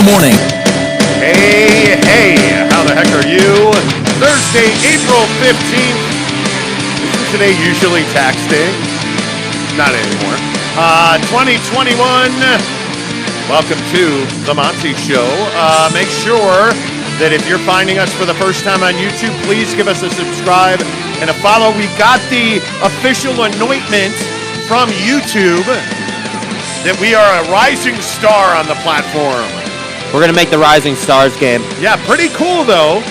morning. Hey, how the heck are you? Thursday, April 15th. Isn't today usually tax day? Not anymore. 2021. Welcome to the Monty Show. Make sure that if you're finding us for the first time on YouTube, please give us a subscribe and a follow. We got the official anointment from YouTube that we are a rising star on the platform. We're going to make the Rising Stars game. Yeah, pretty cool, though,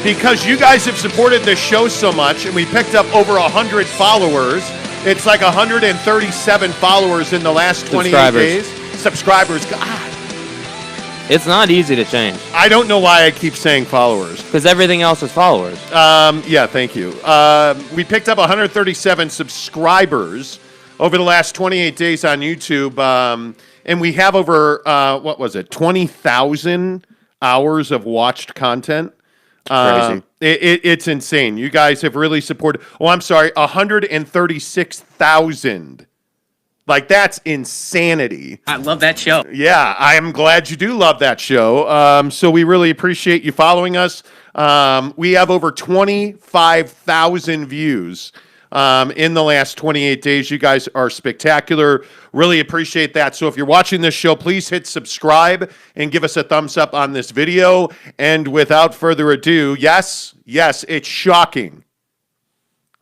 because you guys have supported this show so much, and we picked up over 100 followers. It's like 137 followers in the last 28 days. Subscribers. God. It's not easy to change. I don't know why I keep saying followers. Because everything else is followers. Yeah, thank you. We picked up 137 subscribers over the last 28 days on YouTube. And we have over, 20,000 hours of watched content. Crazy. It's insane. You guys have really supported. 136,000. Like, that's insanity. I love that show. Yeah, I am glad you do love that show. So we really appreciate you following us. We have over 25,000 views in the last 28 days. You guys are spectacular. Really appreciate that. So if you're watching this show, please hit subscribe and give us a thumbs up on this video. And without further ado, yes, it's shocking.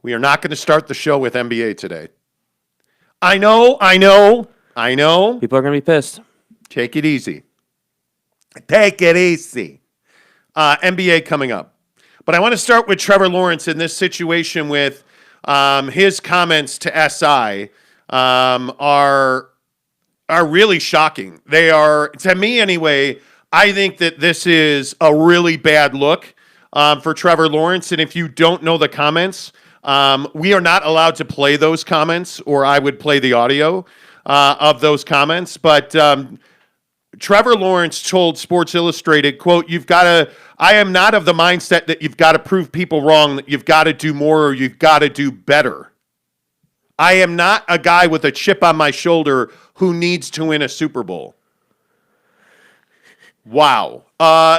We are not going to start the show with NBA today. I know. People are going to be pissed. Take it easy. NBA coming up. But I want to start with Trevor Lawrence in this situation with his comments to SI are really shocking. They are, to me anyway, I think that this is a really bad look for Trevor Lawrence. And if you don't know the comments, we are not allowed to play those comments, or I would play the audio of those comments. But Trevor Lawrence told Sports Illustrated, quote, I am not of the mindset that you've got to prove people wrong, that you've got to do more or you've got to do better. I am not a guy with a chip on my shoulder who needs to win a Super Bowl. Wow.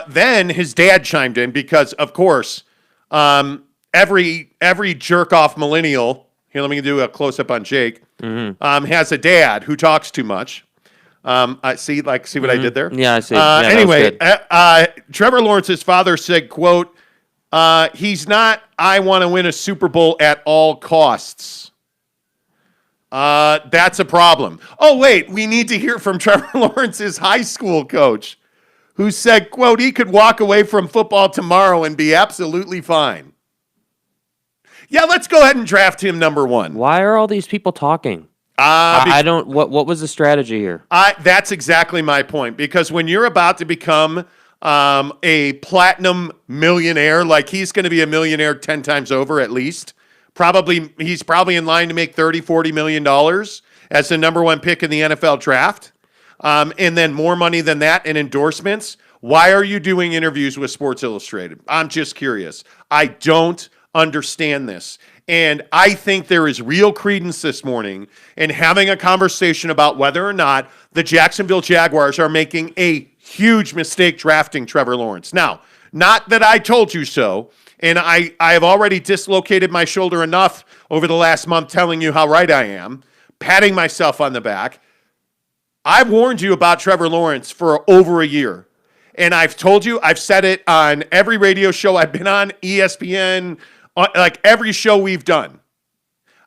Then his dad chimed in because, of course, every jerk-off millennial, here, let me do a close-up on Jake, has a dad who talks too much. See what I did there? Yeah, I see. Anyway, Trevor Lawrence's father said, quote, he's not, I want to win a Super Bowl at all costs. That's a problem. Oh, wait, we need to hear from Trevor Lawrence's high school coach, who said, quote, he could walk away from football tomorrow and be absolutely fine. Yeah, let's go ahead and draft him number one. Why are all these people talking? I don't. What was the strategy here? That's exactly my point. Because when you're about to become a platinum millionaire, like he's going to be a millionaire 10 times over at least. He's probably in line to make $30-40 million as the number one pick in the NFL draft, and then more money than that in endorsements. Why are you doing interviews with Sports Illustrated? I'm just curious. I don't understand this. And I think there is real credence this morning in having a conversation about whether or not the Jacksonville Jaguars are making a huge mistake drafting Trevor Lawrence. Now, not that I told you so, and I have already dislocated my shoulder enough over the last month telling you how right I am, patting myself on the back. I've warned you about Trevor Lawrence for over a year. And I've told you, I've said it on every radio show I've been on, ESPN, like every show we've done.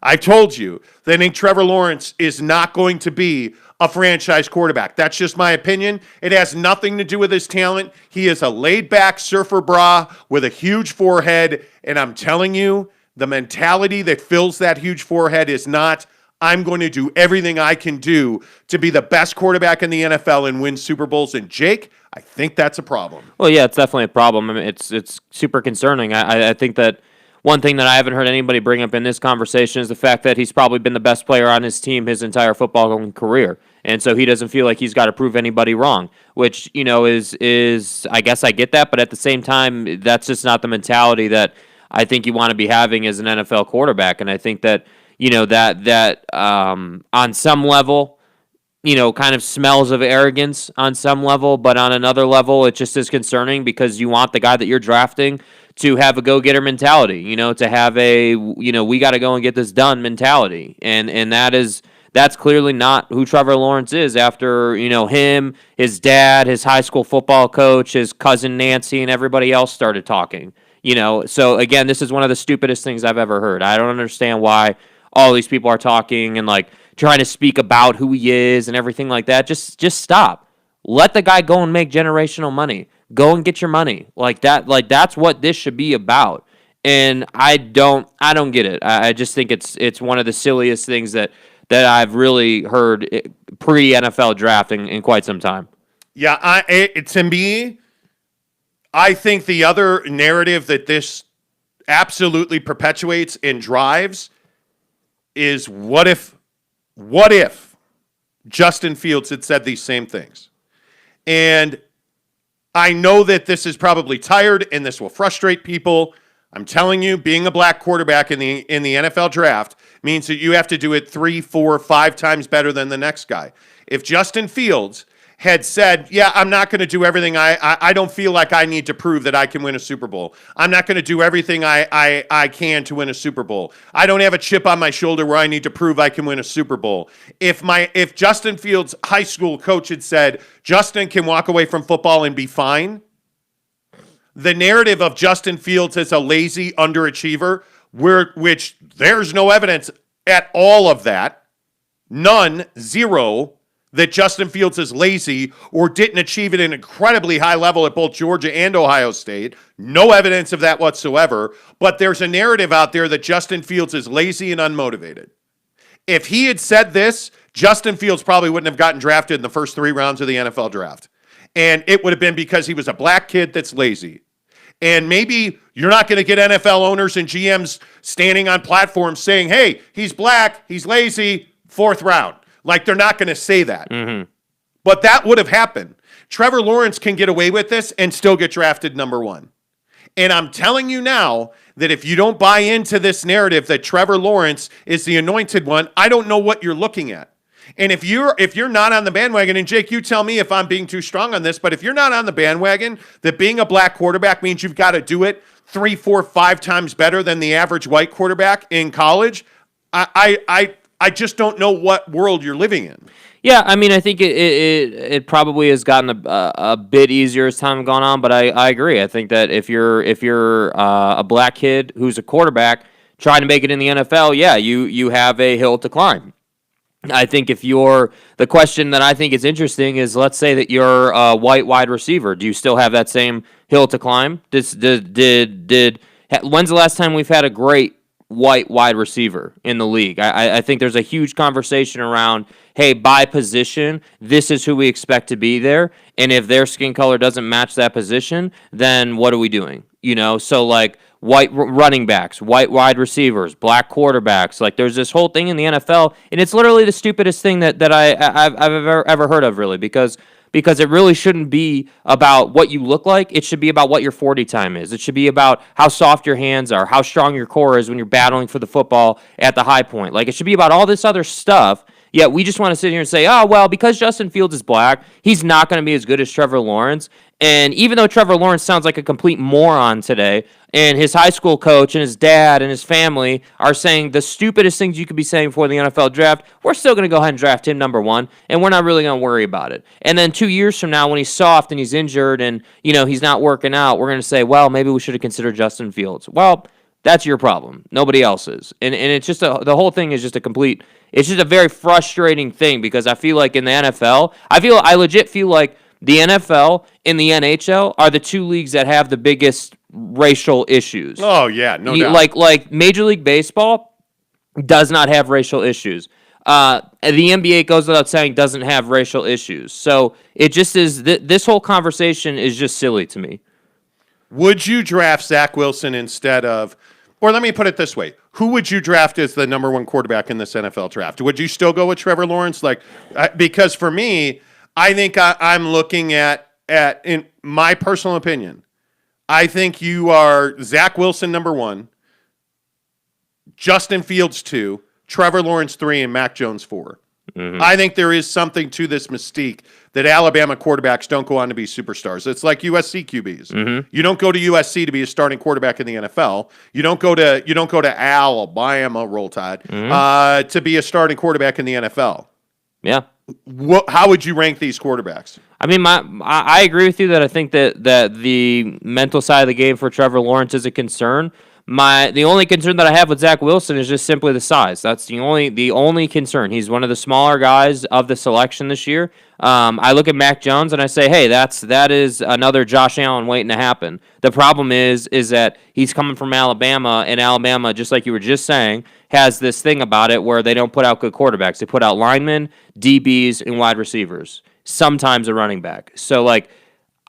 I told you that I think Trevor Lawrence is not going to be a franchise quarterback. That's just my opinion. It has nothing to do with his talent. He is a laid-back surfer bra with a huge forehead, and I'm telling you, the mentality that fills that huge forehead is not, I'm going to do everything I can do to be the best quarterback in the NFL and win Super Bowls. And Jake, I think that's a problem. Well, yeah, it's definitely a problem. I mean, it's super concerning. I think that one thing that I haven't heard anybody bring up in this conversation is the fact that he's probably been the best player on his team his entire football career. And so he doesn't feel like he's got to prove anybody wrong, which, is I guess I get that, but at the same time, that's just not the mentality that I think you want to be having as an NFL quarterback. And I think that, that on some level, kind of smells of arrogance on some level, but on another level, it just is concerning because you want the guy that you're drafting to have a go-getter mentality, to have a, we got to go and get this done mentality. And that's clearly not who Trevor Lawrence is after, him, his dad, his high school football coach, his cousin Nancy, and everybody else started talking. So again, this is one of the stupidest things I've ever heard. I don't understand why all these people are talking and like trying to speak about who he is and everything like that. Just stop. Let the guy go and make generational money. Go and get your money. Like that. Like that's what this should be about. And I don't get it. I just think it's one of the silliest things that I've really heard pre NFL drafting in quite some time. Yeah, to me, I think the other narrative that this absolutely perpetuates and drives is what if Justin Fields had said these same things? And I know that this is probably tired and this will frustrate people. I'm telling you, being a black quarterback in the NFL draft means that you have to do it 3, 4, 5 times better than the next guy. If Justin Fields had said, yeah, I'm not going to do everything. I don't feel like I need to prove that I can win a Super Bowl. I'm not going to do everything I can to win a Super Bowl. I don't have a chip on my shoulder where I need to prove I can win a Super Bowl. If Justin Fields' high school coach had said, Justin can walk away from football and be fine, the narrative of Justin Fields as a lazy underachiever, which there's no evidence at all of that, none, zero, that Justin Fields is lazy or didn't achieve at an incredibly high level at both Georgia and Ohio State. No evidence of that whatsoever. But there's a narrative out there that Justin Fields is lazy and unmotivated. If he had said this, Justin Fields probably wouldn't have gotten drafted in the first 3 rounds of the NFL draft. And it would have been because he was a black kid that's lazy. And maybe you're not going to get NFL owners and GMs standing on platforms saying, hey, he's black, he's lazy, 4th round. Like, they're not going to say that. Mm-hmm. But that would have happened. Trevor Lawrence can get away with this and still get drafted number 1. And I'm telling you now that if you don't buy into this narrative that Trevor Lawrence is the anointed one, I don't know what you're looking at. And if you're not on the bandwagon, and Jake, you tell me if I'm being too strong on this, but if you're not on the bandwagon that being a black quarterback means you've got to do it 3, 4, 5 times better than the average white quarterback in college, I just don't know what world you're living in. Yeah, I mean, I think it probably has gotten a bit easier as time gone on, but I agree. I think that if you're a black kid who's a quarterback trying to make it in the NFL, yeah, you have a hill to climb. I think the question that I think is interesting is, let's say that you're a white wide receiver. Do you still have that same hill to climb? When's the last time we've had a great white wide receiver in the league? I think there's a huge conversation around, hey, by position, this is who we expect to be there. And if their skin color doesn't match that position, then what are we doing? So like white running backs, white wide receivers, black quarterbacks. Like there's this whole thing in the NFL, and it's literally the stupidest thing that I've ever heard of, really, because it really shouldn't be about what you look like. It should be about what your 40 time is. It should be about how soft your hands are, how strong your core is when you're battling for the football at the high point. Like, it should be about all this other stuff. Yet we just want to sit here and say, oh, well, because Justin Fields is black, he's not going to be as good as Trevor Lawrence. And even though Trevor Lawrence sounds like a complete moron today, and his high school coach and his dad and his family are saying the stupidest things you could be saying for the NFL draft, we're still going to go ahead and draft him number 1, and we're not really going to worry about it. And then 2 years from now, when he's soft and he's injured and he's not working out, we're going to say, well, maybe we should have considered Justin Fields. Well, that's your problem. Nobody else's. And it's just the whole thing is just it's just a very frustrating thing, because I feel like in the NFL, I legit feel like the NFL and the NHL are the 2 leagues that have the biggest racial issues. Oh, yeah, no doubt. Like Major League Baseball does not have racial issues. The NBA, goes without saying, doesn't have racial issues. So it just is, this whole conversation is just silly to me. Would you draft Zach Wilson instead of, or let me put it this way, who would you draft as the number 1 quarterback in this NFL draft? Would you still go with Trevor Lawrence? Because for me, I think I'm looking at, in my personal opinion, I think you are Zach Wilson number 1, Justin Fields 2, Trevor Lawrence 3, and Mac Jones 4. I think there is something to this mystique that Alabama quarterbacks don't go on to be superstars. It's like USC QBs. You don't go to USC to be a starting quarterback in the NFL. You don't go to Alabama, Roll Tide, to be a starting quarterback in the NFL. Yeah. How would you rank these quarterbacks? I mean, I agree with you that I think that the mental side of the game for Trevor Lawrence is a concern. The only concern that I have with Zach Wilson is just simply the size. That's the only concern. He's one of the smaller guys of the selection this year. I look at Mac Jones and I say, hey, that is another Josh Allen waiting to happen. The problem is that he's coming from Alabama, and Alabama, just like you were just saying, has this thing about it where they don't put out good quarterbacks. They put out linemen, DBs, and wide receivers. Sometimes a running back. So,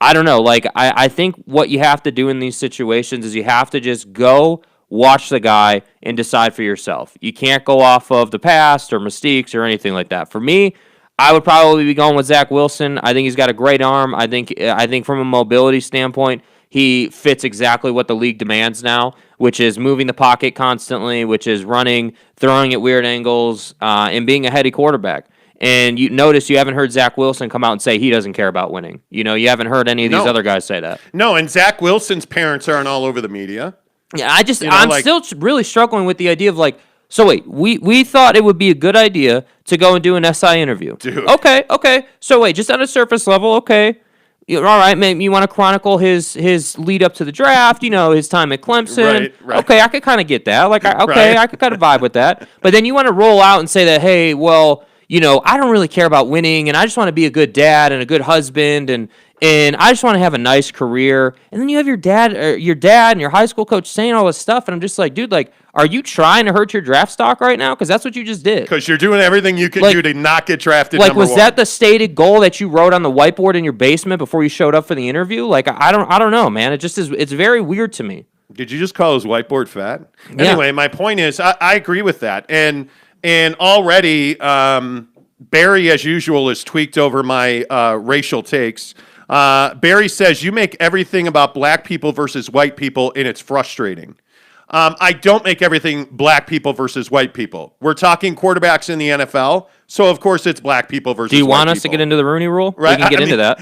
I don't know. I think what you have to do in these situations is you have to just go watch the guy and decide for yourself. You can't go off of the past or mistakes or anything like that. For me, I would probably be going with Zach Wilson. I think he's got a great arm. I think from a mobility standpoint, he fits exactly what the league demands now, which is moving the pocket constantly, which is running, throwing at weird angles, and being a heady quarterback. And you notice you haven't heard Zach Wilson come out and say he doesn't care about winning. You haven't heard any of these other guys say that. No, and Zach Wilson's parents aren't all over the media. Yeah, I'm still really struggling with the idea of so wait, we thought it would be a good idea to go and do an SI interview. Dude. Okay. So wait, just on a surface level, okay. All right, maybe you want to chronicle his lead up to the draft, his time at Clemson. Right. Okay, I could kind of get that. Right. I could kind of vibe with that. But then you want to roll out and say that, hey, well, I don't really care about winning, and I just want to be a good dad and a good husband, and I just want to have a nice career. And then you have your dad and your high school coach saying all this stuff, and I'm just like, dude, are you trying to hurt your draft stock right now? Because that's what you just did. Because you're doing everything you can do to not get drafted. Was that the stated goal that you wrote on the whiteboard in your basement before you showed up for the interview? I don't know, man. It just is. It's very weird to me. Did you just call his whiteboard fat? Yeah. Anyway, my point is, I agree with that, and already Barry, as usual, is tweaked over my racial takes. Barry says, you make everything about black people versus white people, and it's frustrating. I don't make everything black people versus white people. We're talking quarterbacks in the NFL, so of course it's black people versus white people. Do you want us to get into the Rooney Rule? Right. We can get into that.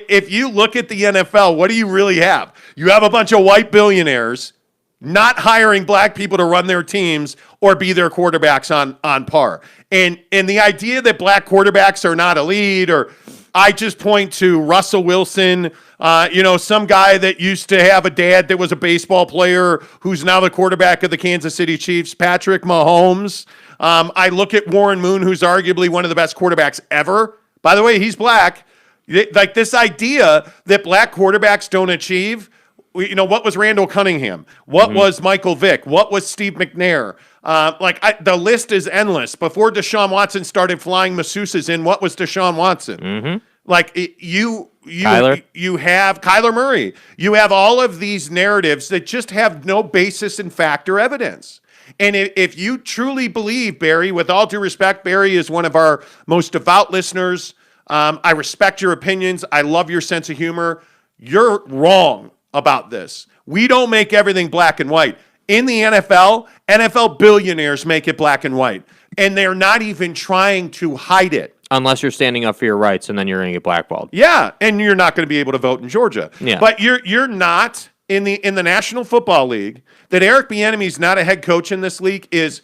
If you look at the NFL, what do you really have? You have a bunch of white billionaires not hiring black people to run their teams or be their quarterbacks on par. And the idea that black quarterbacks are not elite, or I just point to Russell Wilson, some guy that used to have a dad that was a baseball player who's now the quarterback of the Kansas City Chiefs, Patrick Mahomes. I look at Warren Moon, who's arguably one of the best quarterbacks ever. By the way, he's black. This idea that black quarterbacks don't achieve. What was Randall Cunningham? What was Michael Vick? What was Steve McNair? The list is endless. Before Deshaun Watson started flying masseuses in, what was Deshaun Watson? You have Kyler Murray. You have all of these narratives that just have no basis in fact or evidence. And if you truly believe, Barry, with all due respect, Barry is one of our most devout listeners. I respect your opinions. I love your sense of humor. You're wrong about this. We don't make everything black and white. In the NFL billionaires make it black and white. And they're not even trying to hide it. Unless you're standing up for your rights, and then you're going to get blackballed. Yeah, and you're not going to be able to vote in Georgia. Yeah. But you're not in the National Football League. That Eric Bieniemy's not a head coach in this league is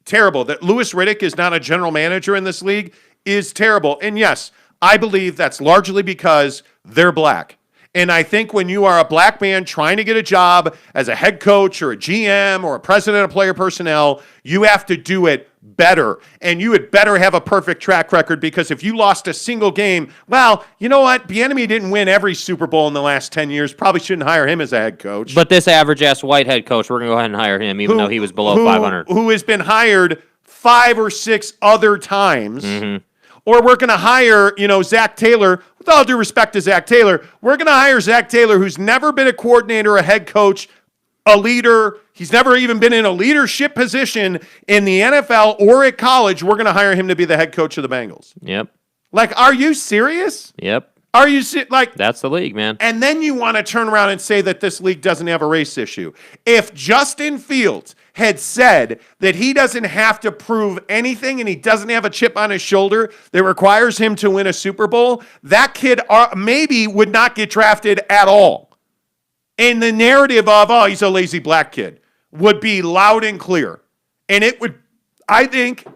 terrible. That Louis Riddick is not a general manager in this league is terrible. And yes, I believe that's largely because they're black. And I think when you are a black man trying to get a job as a head coach or a GM or a president of player personnel, you have to do it better. And you had better have a perfect track record, because if you lost a single game, well, you know what? Bieniemy didn't win every Super Bowl in the last 10 years. Probably shouldn't hire him as a head coach. But this average-ass white head coach, we're going to go ahead and hire him, even though he was below 500. Who has been hired 5 or 6 other times. Or we're going to hire, Zach Taylor. With all due respect to Zach Taylor, we're going to hire Zach Taylor, who's never been a coordinator, a head coach, a leader. He's never even been in a leadership position in the NFL or at college. We're going to hire him to be the head coach of the Bengals. Yep. Are you serious? Yep. Are you That's the league, man. And then you want to turn around and say that this league doesn't have a race issue. If Justin Fields had said that he doesn't have to prove anything and he doesn't have a chip on his shoulder that requires him to win a Super Bowl, that kid maybe would not get drafted at all. And the narrative of, oh, he's a lazy black kid would be loud and clear. And I think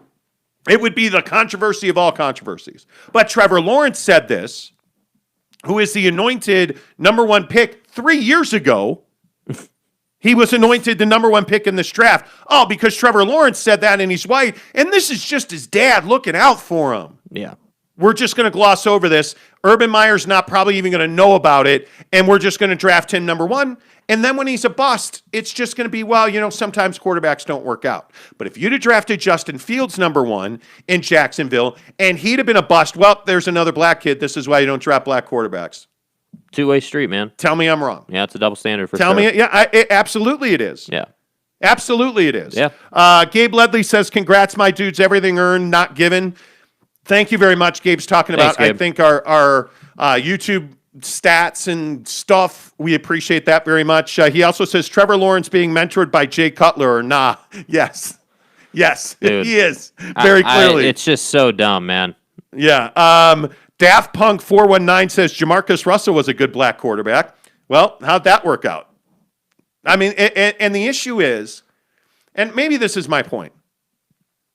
it would be the controversy of all controversies. But Trevor Lawrence said this, who is the anointed number one pick 3 years ago. He was anointed the number one pick in this draft. Oh, because Trevor Lawrence said that and he's white. And this is just his dad looking out for him. Yeah. We're just going to gloss over this. Urban Meyer's not probably even going to know about it. And we're just going to draft him number one. And then when he's a bust, it's just going to be, well, sometimes quarterbacks don't work out. But if you'd have drafted Justin Fields number one in Jacksonville and he'd have been a bust, well, there's another black kid. This is why you don't draft black quarterbacks. Two-way street, man. Tell me I'm wrong. Yeah, it's a double standard for sure. Tell me, yeah, absolutely it is. Yeah. Absolutely it is. Yeah. Gabe Ledley says, congrats, my dudes. Everything earned, not given. Thank you very much. Gabe's talking about, Gabe. I think, our YouTube stats and stuff. We appreciate that very much. He also says, Trevor Lawrence being mentored by Jay Cutler or nah. Yes. Yes, Dude, he is. Very clearly. It's just so dumb, man. Yeah. Daft Punk 419 says Jamarcus Russell was a good black quarterback. Well, how'd that work out? I mean, and the issue is, and maybe this is my point,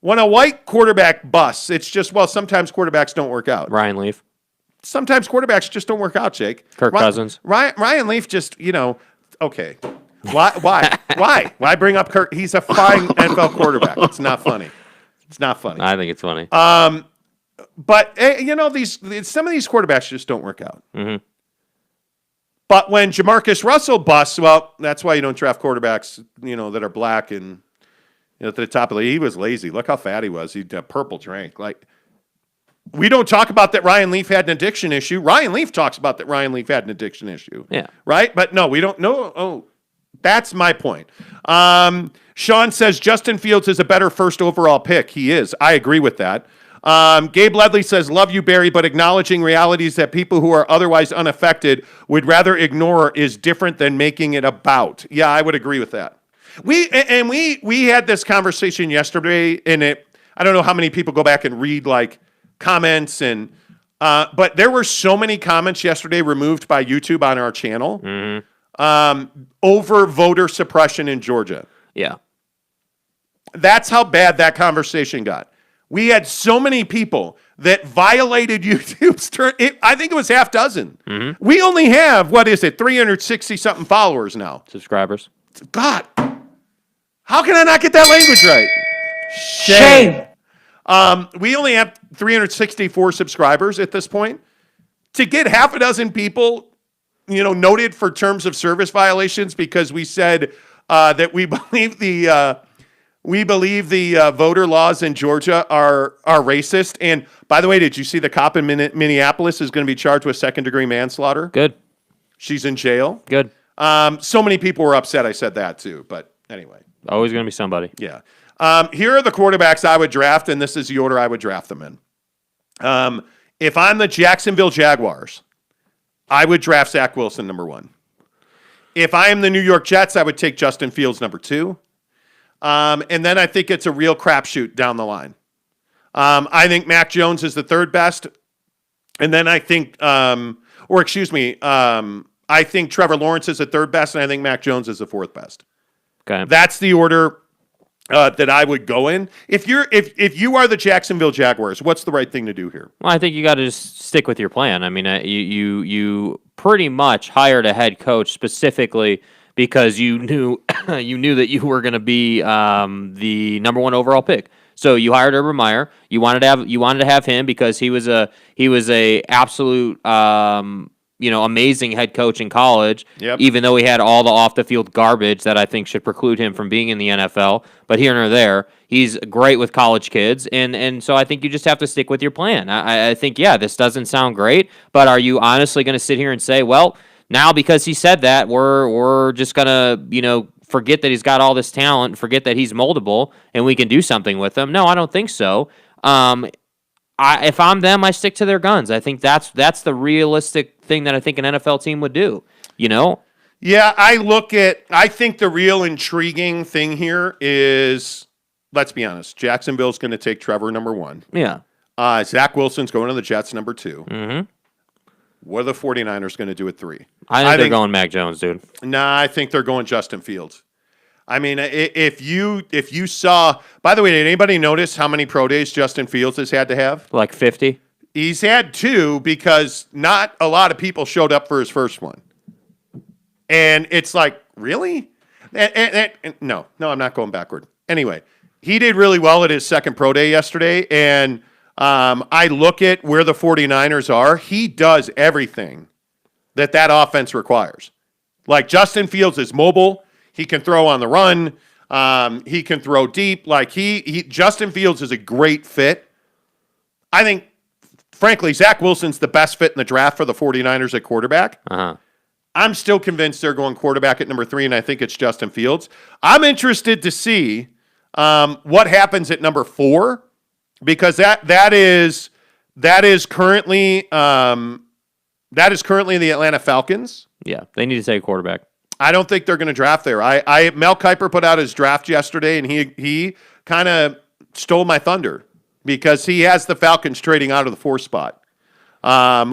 when a white quarterback busts, it's just, well, sometimes quarterbacks don't work out. Ryan Leaf. Sometimes quarterbacks just don't work out, Jake. Kirk Cousins. Ryan Leaf just, okay. Why? Why bring up Kirk? He's a fine NFL quarterback. It's not funny. It's not funny. I think it's funny. But some of these quarterbacks just don't work out. Mm-hmm. But when Jamarcus Russell busts, well, that's why you don't draft quarterbacks, that are black and at the top of the league. He was lazy. Look how fat he was. He had a purple drink. Like, we don't talk about that Ryan Leaf had an addiction issue. Ryan Leaf talks about that Ryan Leaf had an addiction issue. Yeah. Right? But no, we don't know. Oh, that's my point. Sean says Justin Fields is a better first overall pick. He is. I agree with that. Gabe Ledley says, love you, Barry, but acknowledging realities that people who are otherwise unaffected would rather ignore is different than making it about. Yeah, I would agree with that. We had this conversation yesterday, and I don't know how many people go back and read like comments but there were so many comments yesterday removed by YouTube on our channel over voter suppression in Georgia. Yeah. That's how bad that conversation got. We had so many people that violated YouTube's turn. I think it was half dozen. Mm-hmm. We only have, 360-something followers now. Subscribers. God. How can I not get that language right? Shame. We only have 364 subscribers at this point. To get half a dozen people, noted for terms of service violations because we said that we believe the voter laws in Georgia are racist. And by the way, did you see the cop in Minneapolis is going to be charged with second-degree manslaughter? Good. She's in jail. Good. So many people were upset I said that too. But anyway. Always going to be somebody. Yeah. Here are the quarterbacks I would draft, and this is the order I would draft them in. If I'm the Jacksonville Jaguars, I would draft Zach Wilson number one. If I am the New York Jets, I would take Justin Fields number two. And then I think it's a real crapshoot down the line. I think Mac Jones is the third best. And then I think, I think Trevor Lawrence is the third best, and I think Mac Jones is the fourth best. Okay. That's the order that I would go in. If you are the Jacksonville Jaguars, what's the right thing to do here? Well, I think you got to just stick with your plan. I mean, you pretty much hired a head coach specifically because you knew that you were going to be the number one overall pick. So you hired Urban Meyer. You wanted to have him because he was a absolute amazing head coach in college. Yep. Even though he had all the off the field garbage that I think should preclude him from being in the NFL. But here nor there, he's great with college kids, and so I think you just have to stick with your plan. I think this doesn't sound great, but are you honestly going to sit here and say, well, now because he said that, we're just gonna forget that he's got all this talent, forget that he's moldable, and we can do something with him? No, I don't think so. If I'm them, I stick to their guns. I think that's the realistic thing that I think an NFL team would do. Yeah, I think the real intriguing thing here is, let's be honest, Jacksonville's going to take Trevor number 1. Yeah. Zach Wilson's going to the Jets number 2. Mm-hmm. What are the 49ers going to do at 3? I think they're going Mac Jones, dude. Nah, I think they're going Justin Fields. I mean, if you saw, by the way, did anybody notice how many pro days Justin Fields has had to have? Like 50? He's had 2 because not a lot of people showed up for his first one. And it's like, really? No, I'm not going backward. Anyway, he did really well at his second pro day yesterday, and I look at where the 49ers are. He does everything that offense requires. Like, Justin Fields is mobile. He can throw on the run. He can throw deep. Like, Justin Fields is a great fit. I think, frankly, Zach Wilson's the best fit in the draft for the 49ers at quarterback. Uh-huh. I'm still convinced they're going quarterback at number 3, and I think it's Justin Fields. I'm interested to see what happens at number 4, because that is currently the Atlanta Falcons. Yeah, they need to take a quarterback. I don't think they're going to draft there. Mel Kiper put out his draft yesterday, and he kind of stole my thunder because he has the Falcons trading out of the 4 spot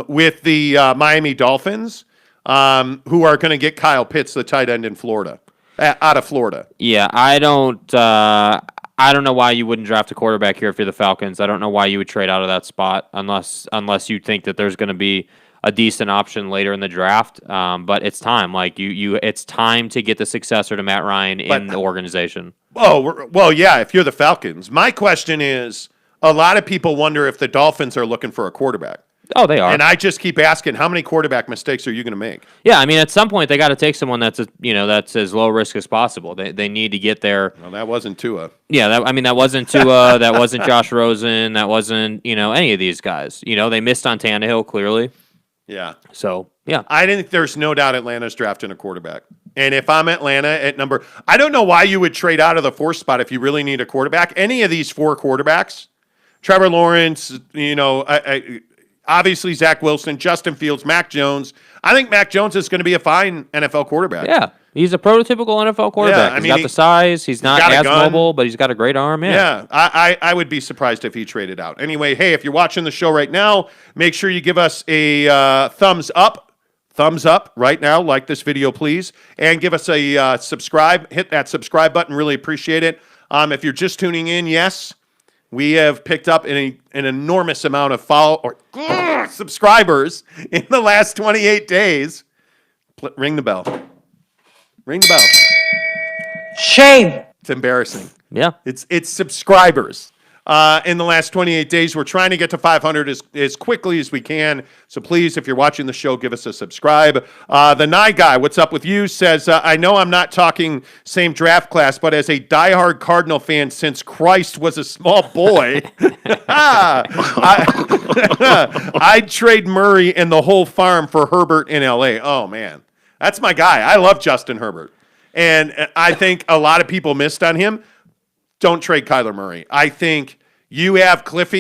with the Miami Dolphins. Who are going to get Kyle Pitts, the tight end in Florida, out of Florida. Yeah, I don't know why you wouldn't draft a quarterback here if you're the Falcons. I don't know why you would trade out of that spot unless you think that there's going to be a decent option later in the draft. But it's time. Like it's time to get the successor to Matt Ryan in the organization. Oh, well, yeah, if you're the Falcons. My question is, a lot of people wonder if the Dolphins are looking for a quarterback. Oh, they are. And I just keep asking, how many quarterback mistakes are you going to make? Yeah, I mean, at some point they got to take someone that's as low risk as possible. They need to get there. Well, that wasn't Tua. Yeah, that wasn't Tua. That wasn't Josh Rosen. That wasn't any of these guys. They missed on Tannehill clearly. Yeah. So yeah, I think there's no doubt Atlanta's drafting a quarterback. And if I'm Atlanta at number, I don't know why you would trade out of the 4th spot if you really need a quarterback. Any of these 4 quarterbacks, Trevor Lawrence, obviously, Zach Wilson, Justin Fields, Mac Jones. I think Mac Jones is going to be a fine NFL quarterback. Yeah, he's a prototypical NFL quarterback. Yeah, he's got the size. He's not as mobile, but he's got a great arm. Yeah, I would be surprised if he traded out. Anyway, hey, if you're watching the show right now, make sure you give us a thumbs up. Thumbs up right now. Like this video, please. And give us a subscribe. Hit that subscribe button. Really appreciate it. If you're just tuning in, yes, we have picked up an enormous amount of subscribers in the last 28 days. Ring the bell. Ring the bell. Shame. It's embarrassing. Yeah. It's subscribers. In the last 28 days, we're trying to get to 500 as quickly as we can. So please, if you're watching the show, give us a subscribe. The Nye Guy, what's up with you, says, I know I'm not talking same draft class, but as a diehard Cardinal fan since Christ was a small boy, I'd trade Murray and the whole farm for Herbert in L.A. Oh, man. That's my guy. I love Justin Herbert. And I think a lot of people missed on him. Don't trade Kyler Murray. I think you have Cliff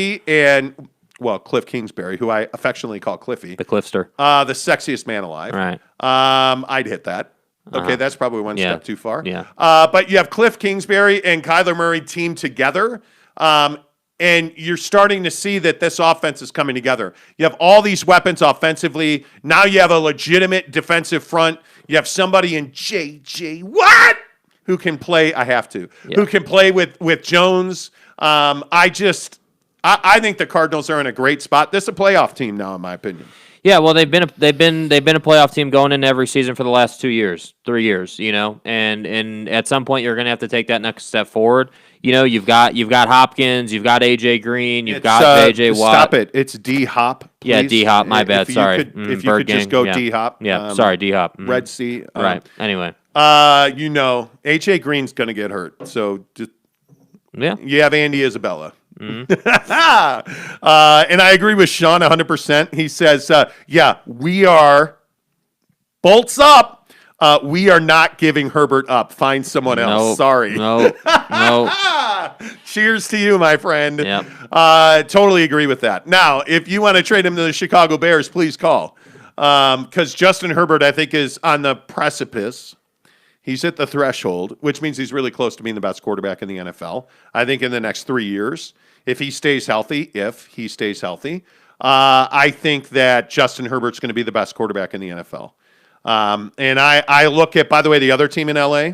Kingsbury, who I affectionately call Cliffy. The Cliffster. The sexiest man alive. Right. I'd hit that. Okay, that's probably one step too far. Yeah. But you have Cliff Kingsbury and Kyler Murray teamed together. And you're starting to see that this offense is coming together. You have all these weapons offensively. Now you have a legitimate defensive front. You have somebody in J.J. Watt who can play. Who can play with Jones. I think the Cardinals are in a great spot. This is a playoff team now, in my opinion. Yeah, well, they've been a playoff team going into every season for the last 3 years, and at some point you're going to have to take that next step forward. You've got Hopkins, you've got AJ Green, you've got JJ Watt. Stop it! It's D Hop. Please. Yeah, D Hop. My bad. Sorry. If you could just go D Hop. Yeah. Sorry, D Hop. Red Sea. Right. Anyway. AJ Green's going to get hurt, so just you have Andy Isabella. Mm-hmm. And I agree with Sean 100%. He says, we are bolts up. We are not giving Herbert up. Find someone else. Nope. Sorry. No. Cheers to you, my friend. Yep. Totally agree with that. Now, if you want to trade him to the Chicago Bears, please call. Because Justin Herbert, I think, is on the precipice. He's at the threshold, which means he's really close to being the best quarterback in the NFL. I think in the next 3 years, if he stays healthy, I think that Justin Herbert's going to be the best quarterback in the NFL. And I look at, by the way, the other team in LA,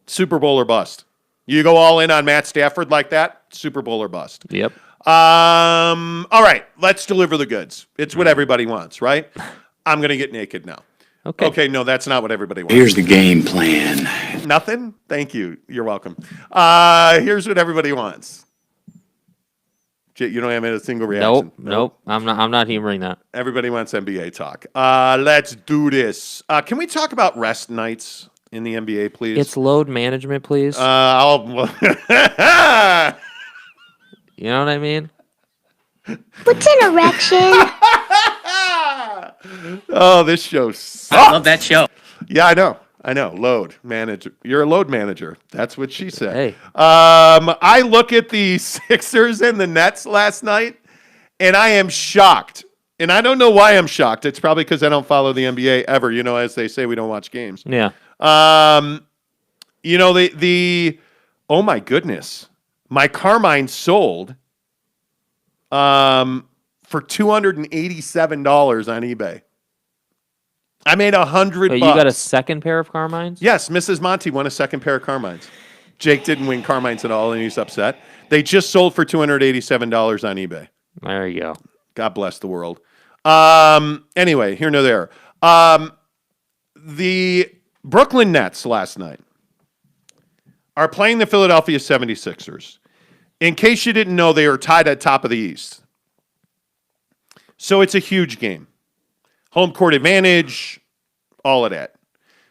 Super Bowl or bust. You go all in on Matt Stafford like that, Super Bowl or bust. Yep. All right, let's deliver the goods. It's what everybody wants, right? I'm going to get naked now. Okay, no, that's not what everybody wants. Here's the game plan. Nothing? Thank you. You're welcome. Here's what everybody wants. You don't have a single reaction? Nope. I'm not hearing that. Everybody wants NBA talk. Let's do this. Can we talk about rest nights in the NBA, please? It's load management, please. You know what I mean? What's an erection? Oh, this show sucks. I love that show. Yeah, I know. Load manager. You're a load manager. That's what she said. Hey. I look at the Sixers and the Nets last night, and I am shocked. And I don't know why I'm shocked. It's probably because I don't follow the NBA ever. You know, as they say, we don't watch games. Yeah. You know, oh my goodness. My Carmine sold for $287 on eBay. I made $100. Wait, you got a second pair of Carmines? Yes, Mrs. Monty won a second pair of Carmines. Jake didn't win Carmines at all, and he's upset. They just sold for $287 on eBay. There you go. God bless the world. Anyway, here nor there. The Brooklyn Nets last night are playing the Philadelphia 76ers. In case you didn't know, they are tied at top of the East. So it's a huge game. Home court advantage, all of that.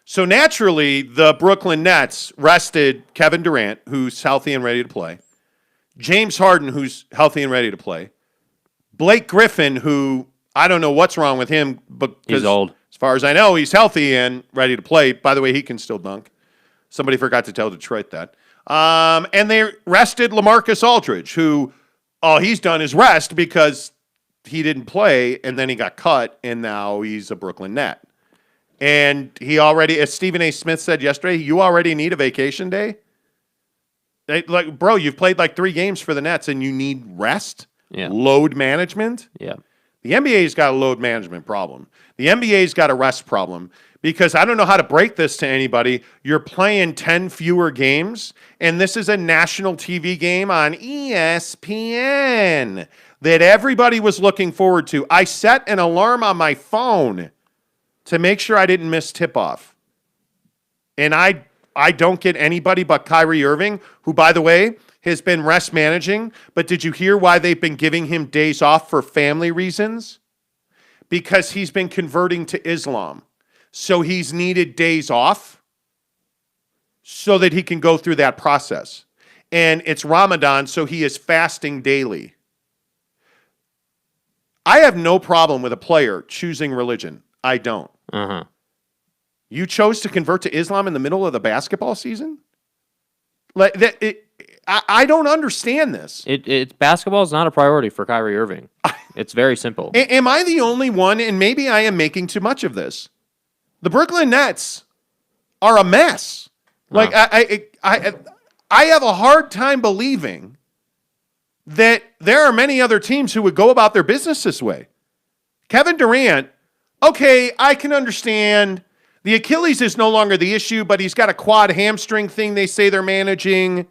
So naturally, the Brooklyn Nets rested Kevin Durant, who's healthy and ready to play. James Harden, who's healthy and ready to play. Blake Griffin, who I don't know what's wrong with him, but he's old. As far as I know, he's healthy and ready to play. By the way, he can still dunk. Somebody forgot to tell Detroit that. And they rested LaMarcus Aldridge, who all he's done is rest because he didn't play, and then he got cut, and now he's a Brooklyn Net. And he already, as Stephen A. Smith said yesterday, you already need a vacation day? Bro, you've played like 3 games for the Nets, and you need rest? Yeah. Load management? Yeah. The NBA's got a load management problem. The NBA's got a rest problem because I don't know how to break this to anybody. You're playing 10 fewer games, and this is a national TV game on ESPN that everybody was looking forward to. I set an alarm on my phone to make sure I didn't miss tip-off. And I don't get anybody but Kyrie Irving, who, by the way, has been rest managing. But did you hear why they've been giving him days off for family reasons? Because he's been converting to Islam. So he's needed days off so that he can go through that process. And it's Ramadan, so he is fasting daily. I have no problem with a player choosing religion. I don't. Uh-huh. You chose to convert to Islam in the middle of the basketball season? Like that, I don't understand this. It's basketball is not a priority for Kyrie Irving. It's very simple. Am I the only one? And maybe I am making too much of this. The Brooklyn Nets are a mess. Like I have a hard time believing that there are many other teams who would go about their business this way. Kevin Durant, okay, I can understand. The Achilles is no longer the issue, but he's got a quad hamstring thing they say they're managing.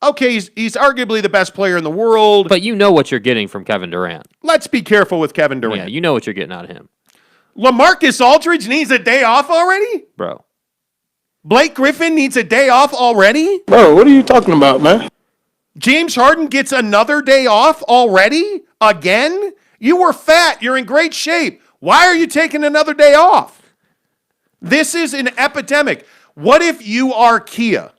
Okay, he's arguably the best player in the world. But you know what you're getting from Kevin Durant. Let's be careful with Kevin Durant. Yeah, you know what you're getting out of him. LaMarcus Aldridge needs a day off already? Bro. Blake Griffin needs a day off already? Bro, what are you talking about, man? James Harden gets another day off already? Again? You were fat. You're in great shape. Why are you taking another day off? This is an epidemic. What if you are Kia?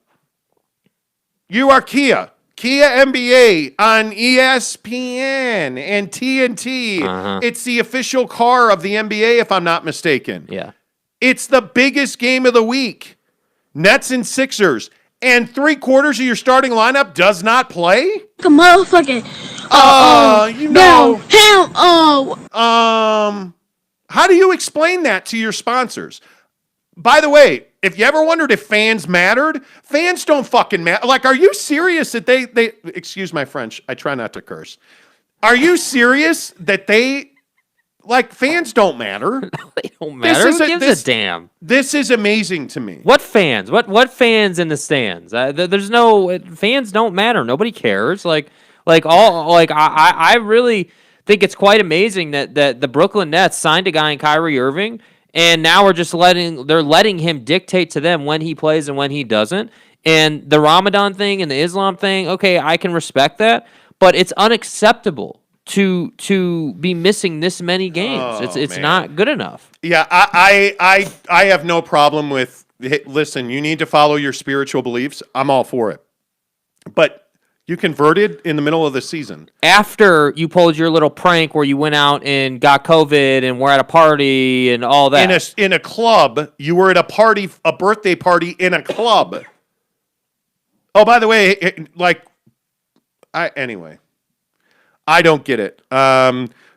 You are Kia. Kia NBA on ESPN and TNT. Uh-huh. It's the official car of the NBA, if I'm not mistaken. Yeah. It's the biggest game of the week. Nets and Sixers. And 3/4 of your starting lineup does not play? Like a motherfucking. How do you explain that to your sponsors? By the way, if you ever wondered if fans mattered, fans don't fucking matter. Like, are you serious that they excuse my French, I try not to curse. Are you serious that fans don't matter? They don't matter. Who gives a damn? This is amazing to me. What fans? What fans in the stands? There's no fans don't matter. Nobody cares. I really think it's quite amazing that the Brooklyn Nets signed a guy in Kyrie Irving, and now we're just letting him dictate to them when he plays and when he doesn't. And the Ramadan thing and the Islam thing, okay, I can respect that, but it's unacceptable to be missing this many games. It's not good enough. Yeah, I have no problem with. Listen, you need to follow your spiritual beliefs. I'm all for it, but you converted in the middle of the season. After you pulled your little prank where you went out and got COVID and were at a party and all that. In a club, you were at a birthday party in a club. Oh, by the way, anyway, I don't get it.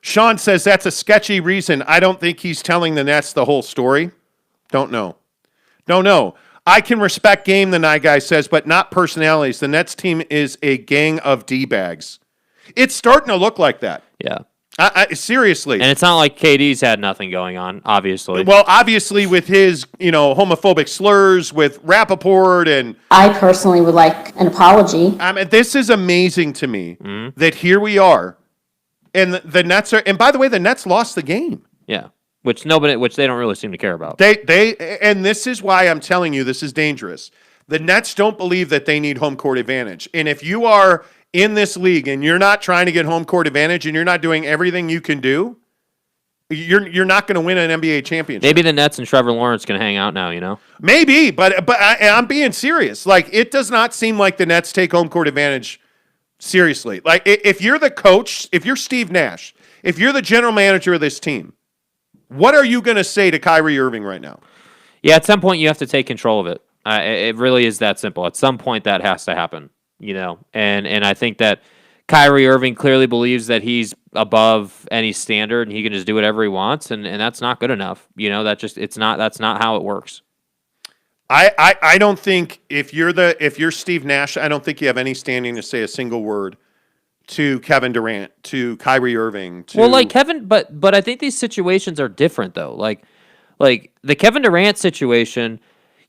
Sean says that's a sketchy reason. I don't think he's telling the Nets the whole story. Don't know. I can respect game, the night guy says, but not personalities. The Nets team is a gang of D-bags. It's starting to look like that. Yeah. Seriously. And it's not like KD's had nothing going on, obviously. Well, obviously with his, homophobic slurs with Rappaport and... I personally would like an apology. This is amazing to me that here we are and the Nets are... And by the way, the Nets lost the game. Yeah. Which they don't really seem to care about. And this is why I'm telling you this is dangerous. The Nets don't believe that they need home court advantage. And if you are in this league and you're not trying to get home court advantage and you're not doing everything you can do, you're not going to win an NBA championship. Maybe the Nets and Trevor Lawrence can hang out now, Maybe, but I'm being serious. Like, it does not seem like the Nets take home court advantage seriously. Like, if you're the coach, if you're Steve Nash, if you're the general manager of this team, what are you going to say to Kyrie Irving right now? Yeah, at some point you have to take control of it. It really is that simple. At some point that has to happen, And I think that Kyrie Irving clearly believes that he's above any standard and he can just do whatever he wants, and that's not good enough. That's not how it works. I don't think if you're Steve Nash, I don't think you have any standing to say a single word to Kevin Durant, to Kyrie Irving. Kevin, but I think these situations are different though. Like the Kevin Durant situation,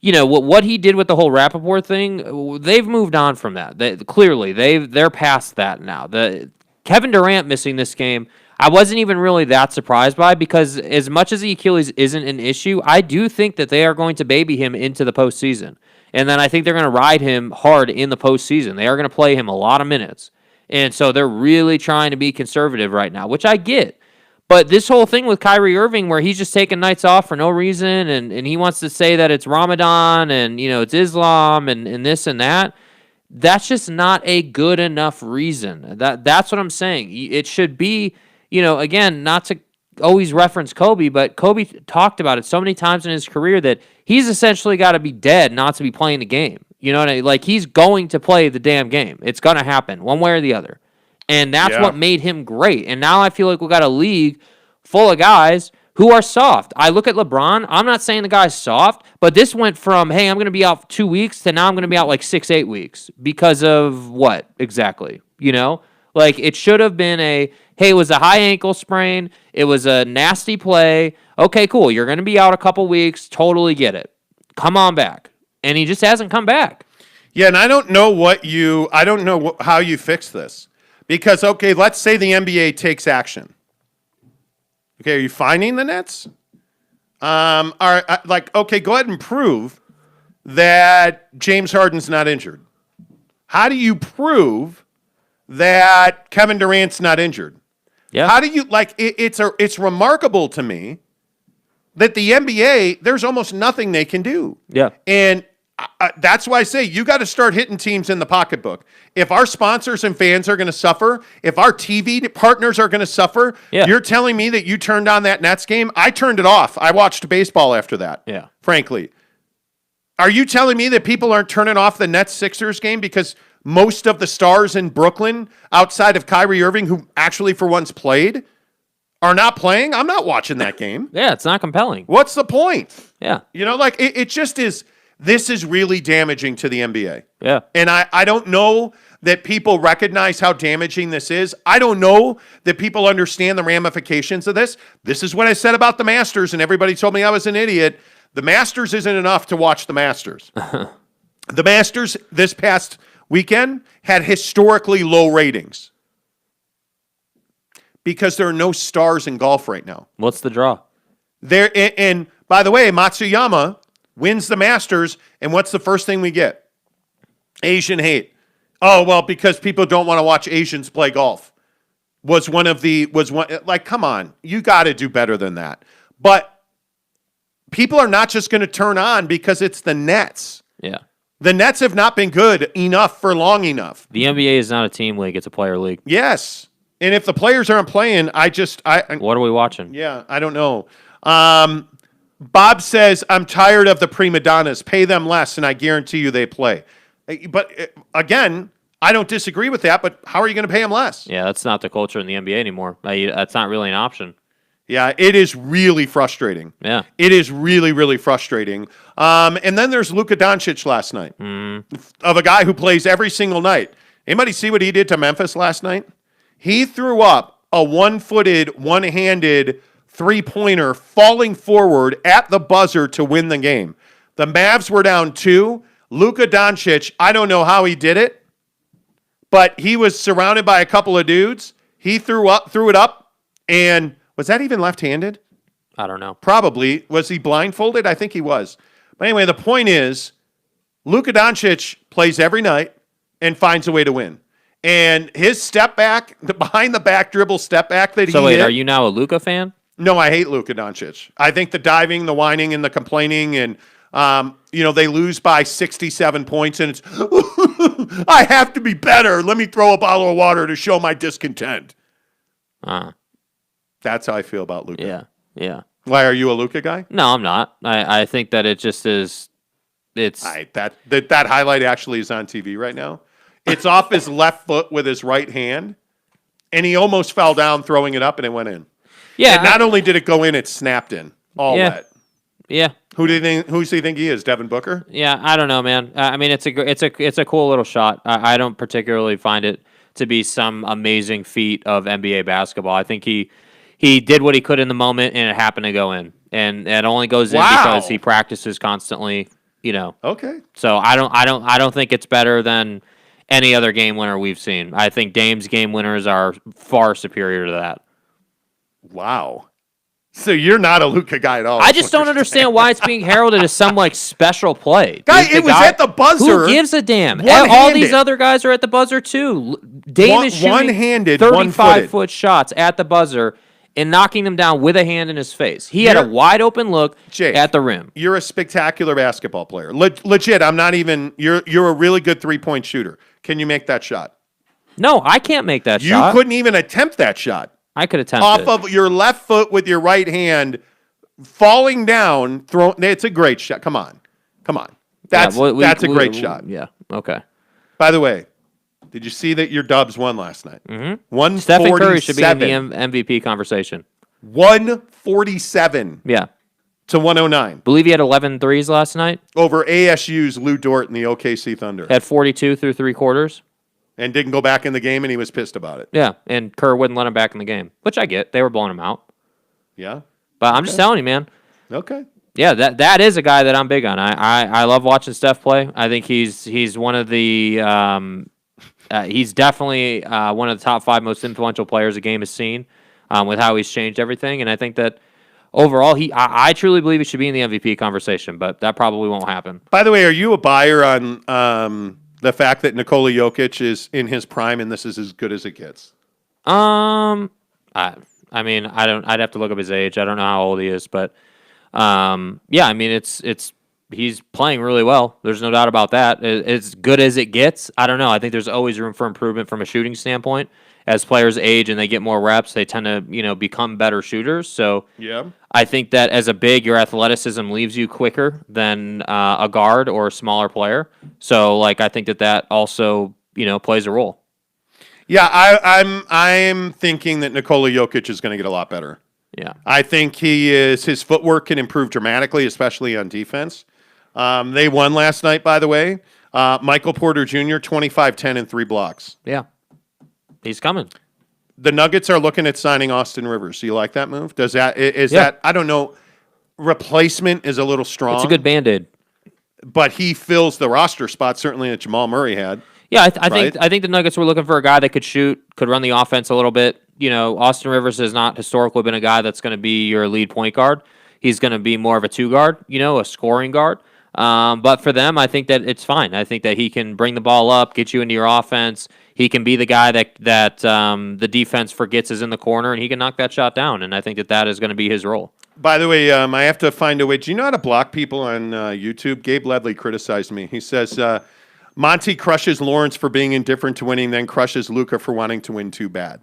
what he did with the whole Rappaport thing, they've moved on from that. They're past that now. The Kevin Durant missing this game, I wasn't even really that surprised by, because as much as the Achilles isn't an issue, I do think that they are going to baby him into the postseason. And then I think they're going to ride him hard in the postseason. They are going to play him a lot of minutes. And so they're really trying to be conservative right now, which I get. But this whole thing with Kyrie Irving where he's just taking nights off for no reason and he wants to say that it's Ramadan and, it's Islam and this and that, that's just not a good enough reason. That's what I'm saying. It should be, again, not to always reference Kobe, but Kobe talked about it so many times in his career that he's essentially got to be dead not to be playing the game. You know what I mean? Like, he's going to play the damn game. It's going to happen one way or the other. And that's what made him great. And now I feel like we got a league full of guys who are soft. I look at LeBron. I'm not saying the guy's soft, but this went from, hey, I'm going to be out 2 weeks to now I'm going to be out like 6-8 weeks because of what exactly? Like, it should have been hey, it was a high ankle sprain. It was a nasty play. Okay, cool. You're going to be out a couple weeks. Totally get it. Come on back. And he just hasn't come back. Yeah, and I don't know how you fix this. Because, okay, let's say the NBA takes action. Okay, are you fining the Nets? Okay, go ahead and prove that James Harden's not injured. How do you prove that Kevin Durant's not injured? Yeah. How do you, it's remarkable to me that the NBA, there's almost nothing they can do. Yeah. And that's why I say you got to start hitting teams in the pocketbook. If our sponsors and fans are going to suffer, if our TV partners are going to suffer, you're telling me that you turned on that Nets game? I turned it off. I watched baseball after that, frankly. Are you telling me that people aren't turning off the Nets-Sixers game because most of the stars in Brooklyn, outside of Kyrie Irving, who actually for once played, are not playing, I'm not watching that game. Yeah, it's not compelling. What's the point? Yeah. You know, like it just is. This is really damaging to the NBA. Yeah. And I don't know that people recognize how damaging this is. I don't know that people understand the ramifications of this. This is what I said about the Masters, and everybody told me I was an idiot. The Masters isn't enough to watch the Masters. The Masters this past weekend had historically low ratings because there are no stars in golf right now. What's the draw? And by the way, Matsuyama wins the Masters, and what's the first thing we get? Asian hate. Oh, well, because people don't want to watch Asians play golf. Come on. You got to do better than that. But people are not just going to turn on because it's the Nets. Yeah. The Nets have not been good enough for long enough. The NBA is not a team league, it's a player league. Yes. And if the players aren't playing, What are we watching? Yeah, I don't know. Bob says, I'm tired of the prima donnas. Pay them less, and I guarantee you they play. But again, I don't disagree with that, but how are you going to pay them less? Yeah, that's not the culture in the NBA anymore. That's not really an option. Yeah, it is really frustrating. Yeah. It is really, really frustrating. And then there's Luka Doncic last night, of a guy who plays every single night. Anybody see what he did to Memphis last night? He threw up a one-footed, one-handed three-pointer falling forward at the buzzer to win the game. The Mavs were down 2. Luka Doncic, I don't know how he did it, but he was surrounded by a couple of dudes. He threw it up, and was that even left-handed? I don't know. Probably. Was he blindfolded? I think he was. But anyway, the point is, Luka Doncic plays every night and finds a way to win. And his step back, the behind the back dribble step back that he So wait, hit, are you now a Luka fan? No, I hate Luka Doncic. I think the diving, the whining, and the complaining, and they lose by 67 points, and it's I have to be better. Let me throw a bottle of water to show my discontent. That's how I feel about Luka. Yeah, yeah. Why are you a Luka guy? No, I'm not. I think that it just is. It's That highlight actually is on TV right now. It's off his left foot with his right hand, and he almost fell down throwing it up, and it went in. yeah. And not only did it go in, it snapped in. All Yeah. wet. Yeah. Who does he think he is? Devin Booker? Yeah, I don't know, man. I mean, it's a cool little shot. I don't particularly find it to be some amazing feat of NBA basketball. I think he did what he could in the moment, and it happened to go in, and it only goes in because he practices constantly. Okay. So I don't think it's better than any other game winner we've seen. I think Dame's game winners are far superior to that. Wow. So you're not a Luka guy at all. I just don't understand why it's being heralded as some special play. Guy, it was at the buzzer. Who gives a damn? One-handed. All these other guys are at the buzzer too. Dame is shooting one-handed, 35-foot shots at the buzzer and knocking them down with a hand in his face. He had a wide open look Jake, at the rim. You're a spectacular basketball player. Legit, I'm not even. You're a really good 3-point shooter. Can you make that shot? No, I can't make that You shot. couldn't even attempt that shot. I could attempt Off it. of your left foot with your right hand, falling down. It's a great shot. Come on. That's a great shot. Yeah. Okay. By the way, did you see that your Dubs won last night? Mm-hmm. Stephen Curry should be in the MVP conversation. 147 Yeah. to 109 Believe he had 11 threes last night. over ASU's Lou Dort and the OKC Thunder. Had 42 through 3 quarters. And didn't go back in the game, and he was pissed about it. Yeah, and Kerr wouldn't let him back in the game, which I get. They were blowing him out. Yeah? But I'm just telling you, man. Okay. Yeah, that is a guy that I'm big on. I love watching Steph play. I think he's one of the he's definitely one of the top 5 most influential players the game has seen with how he's changed everything. And I think that overall, I truly believe he should be in the MVP conversation, but that probably won't happen. By the way, are you a buyer on the fact that Nikola Jokic is in his prime and this is as good as it gets? I mean, I'd have to look up his age. I don't know how old he is, but yeah, I mean, he's playing really well. There's no doubt about that. As good as it gets. I don't know. I think there's always room for improvement from a shooting standpoint. As players age and they get more reps, they tend to, become better shooters. So Yeah. I think that as a big, your athleticism leaves you quicker than a guard or a smaller player. So, I think that also, plays a role. Yeah, I'm thinking that Nikola Jokic is going to get a lot better. Yeah. I think his footwork can improve dramatically, especially on defense. They won last night, by the way. Michael Porter Jr., 25-10 and 3 blocks. Yeah. He's coming. The Nuggets are looking at signing Austin Rivers. Do you like that move? Is Yeah. that, I don't know, replacement is a little strong. It's a good Band-Aid. But he fills the roster spot, certainly that Jamal Murray had. Yeah, I think the Nuggets were looking for a guy that could shoot, could run the offense a little bit. You know, Austin Rivers has not historically been a guy that's going to be your lead point guard. He's going to be more of a 2 guard, a scoring guard. But for them, I think that it's fine. I think that he can bring the ball up, get you into your offense. He can be the guy that the defense forgets is in the corner, and he can knock that shot down. And I think that is going to be his role. By the way, I have to find a way. Do you know how to block people on YouTube? Gabe Ledley criticized me. He says, Monty crushes Lawrence for being indifferent to winning, then crushes Luka for wanting to win too bad.